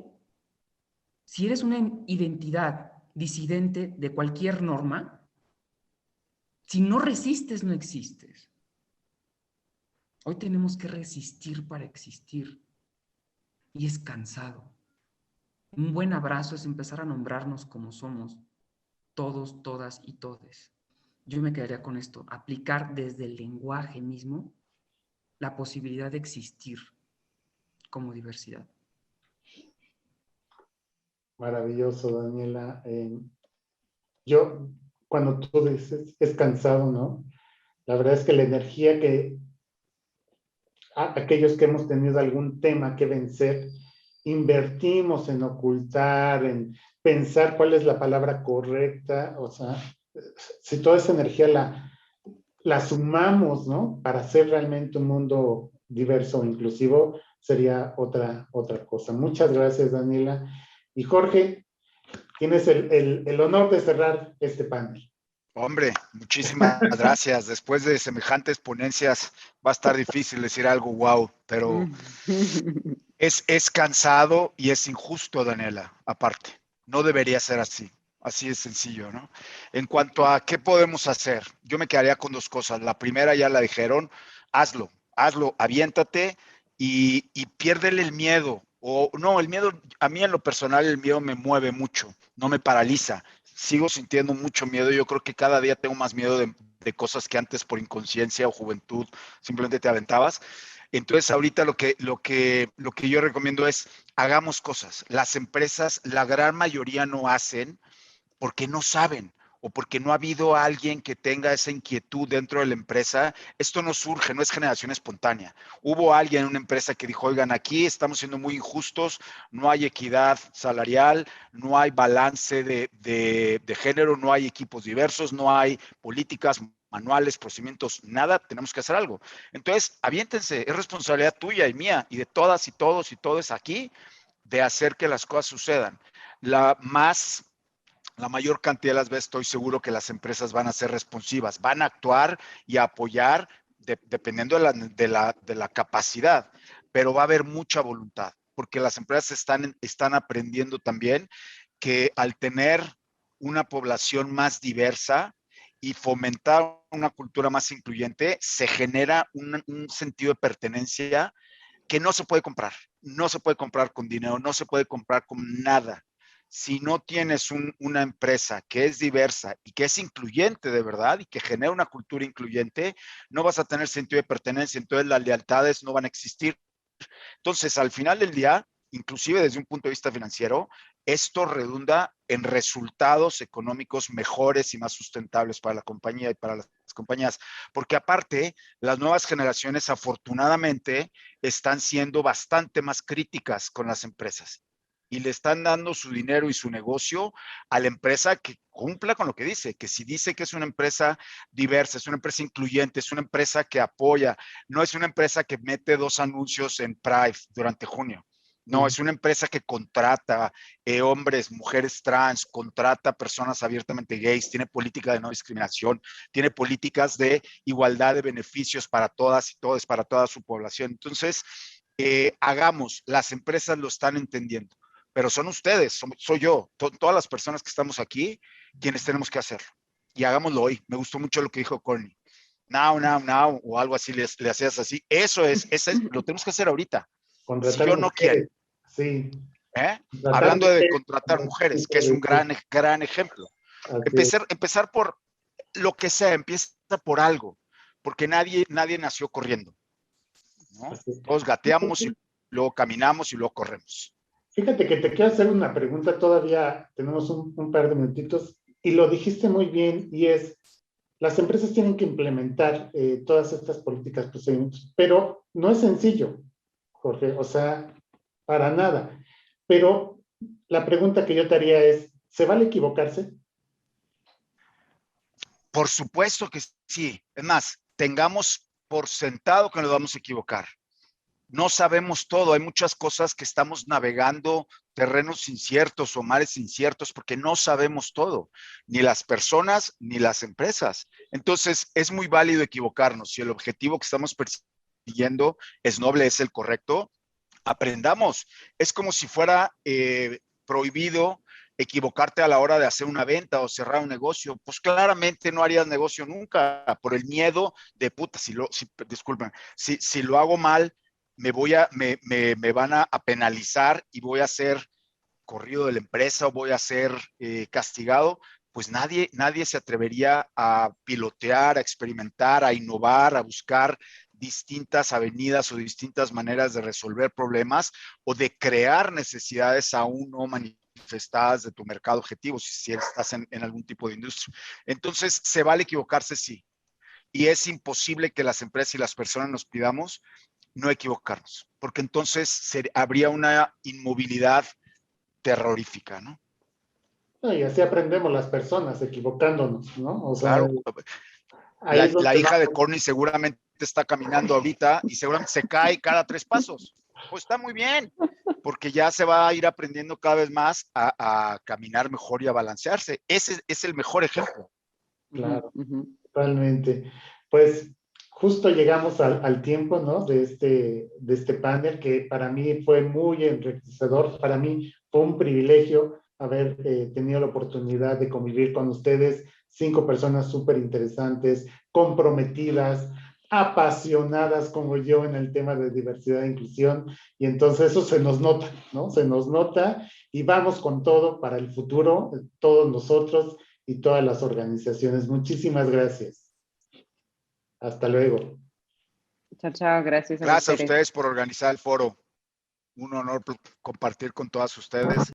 si eres una identidad disidente de cualquier norma, si no resistes, no existes. Hoy tenemos que resistir para existir. Y es cansado. Un buen abrazo es empezar a nombrarnos como somos, todos, todas y todes. Yo me quedaría con esto, aplicar desde el lenguaje mismo la posibilidad de existir como diversidad. Maravilloso, Daniela. Yo, cuando tú dices, es cansado, ¿no? La verdad es que la energía que aquellos que hemos tenido algún tema que vencer, invertimos en ocultar, en pensar cuál es la palabra correcta, o sea, si toda esa energía la sumamos, ¿no? Para hacer realmente un mundo diverso e inclusivo, sería otra cosa. Muchas gracias, Daniela. Y Jorge, tienes el honor de cerrar este panel. Hombre, muchísimas gracias. Después de semejantes ponencias va a estar difícil decir algo wow, pero es cansado y es injusto, Daniela, aparte. No debería ser así. Así es sencillo, ¿no? En cuanto a qué podemos hacer, yo me quedaría con dos cosas. La primera ya la dijeron, hazlo, aviéntate y piérdele el miedo. O no, el miedo, a mí en lo personal el miedo me mueve mucho, no me paraliza. Sigo sintiendo mucho miedo. Yo creo que cada día tengo más miedo de cosas que antes por inconsciencia o juventud simplemente te aventabas. Entonces, ahorita lo que yo recomiendo es hagamos cosas. Las empresas, la gran mayoría no hacen porque no saben o porque no ha habido alguien que tenga esa inquietud dentro de la empresa. Esto no surge, no es generación espontánea. Hubo alguien en una empresa que dijo, oigan, aquí estamos siendo muy injustos, no hay equidad salarial, no hay balance de género, no hay equipos diversos, no hay políticas, manuales, procedimientos, nada, tenemos que hacer algo. Entonces, aviéntense, es responsabilidad tuya y mía y de todas y todos y todos aquí de hacer que las cosas sucedan. La mayor cantidad de las veces estoy seguro que las empresas van a ser responsivas, van a actuar y a apoyar dependiendo de la capacidad, pero va a haber mucha voluntad, porque las empresas están aprendiendo también que al tener una población más diversa y fomentar una cultura más incluyente, se genera un sentido de pertenencia que no se puede comprar. No se puede comprar con dinero, no se puede comprar con nada. Si no tienes una empresa que es diversa y que es incluyente de verdad y que genera una cultura incluyente, no vas a tener sentido de pertenencia, entonces las lealtades no van a existir. Entonces, al final del día, inclusive desde un punto de vista financiero, esto redunda en resultados económicos mejores y más sustentables para la compañía y para las compañías, porque aparte, las nuevas generaciones afortunadamente están siendo bastante más críticas con las empresas y le están dando su dinero y su negocio a la empresa que cumpla con lo que dice, que si dice que es una empresa diversa, es una empresa incluyente, es una empresa que apoya, no es una empresa que mete 2 anuncios en Pride durante junio. No, es una empresa que contrata hombres, mujeres trans, contrata personas abiertamente gays, tiene política de no discriminación, tiene políticas de igualdad de beneficios para todas y todos, para toda su población. Entonces, hagamos, las empresas lo están entendiendo, pero son ustedes, soy yo, todas las personas que estamos aquí, quienes tenemos que hacerlo. Y hagámoslo hoy. Me gustó mucho lo que dijo Corny. Now, o algo así, le hacías así. Eso es, lo tenemos que hacer ahorita. Contratar Si yo no quiero. mujeres. Sí. Hablando de contratar mujeres, que es un gran ejemplo. Empezar por lo que sea, empieza por algo, porque nadie nació corriendo, ¿no? Todos gateamos y luego caminamos y luego corremos. Fíjate que te quiero hacer una pregunta, todavía tenemos un par de minutitos, y lo dijiste muy bien, y es, las empresas tienen que implementar todas estas políticas, procedimientos, pero no es sencillo, Jorge, o sea, para nada. Pero la pregunta que yo te haría es, ¿se vale equivocarse? Por supuesto que sí. Es más, tengamos por sentado que nos vamos a equivocar. No sabemos todo, hay muchas cosas que estamos navegando terrenos inciertos o mares inciertos porque no sabemos todo, ni las personas ni las empresas. Entonces, es muy válido equivocarnos. Si el objetivo que estamos persiguiendo es noble, es el correcto, aprendamos. Es como si fuera prohibido equivocarte a la hora de hacer una venta o cerrar un negocio. Pues claramente no harías negocio nunca por el miedo de puta, disculpen, si lo hago mal, me van a penalizar y voy a ser corrido de la empresa o voy a ser castigado. Pues nadie se atrevería a pilotear, a experimentar, a innovar, a buscar distintas avenidas o distintas maneras de resolver problemas o de crear necesidades aún no manifestadas de tu mercado objetivo, si estás en algún tipo de industria. Entonces, ¿se vale equivocarse? Sí. Y es imposible que las empresas y las personas nos pidamos no equivocarnos, porque entonces habría una inmovilidad terrorífica, ¿no? Y así aprendemos las personas, equivocándonos, ¿no? O sea, claro. La hija de vamos. Corny seguramente está caminando ahorita y seguramente se cae cada 3 pasos. Pues está muy bien, porque ya se va a ir aprendiendo cada vez más a caminar mejor y a balancearse. Ese es el mejor ejemplo. Claro, totalmente. Pues justo llegamos al tiempo, ¿no? De este panel que para mí fue muy enriquecedor. Para mí fue un privilegio haber tenido la oportunidad de convivir con ustedes, 5 personas súper interesantes, comprometidas, apasionadas como yo en el tema de diversidad e inclusión, y entonces eso se nos nota, ¿no? Se nos nota y vamos con todo para el futuro, todos nosotros y todas las organizaciones. Muchísimas gracias. Hasta luego. Chao, chao. Gracias a ustedes por organizar el foro. Un honor compartir con todas ustedes.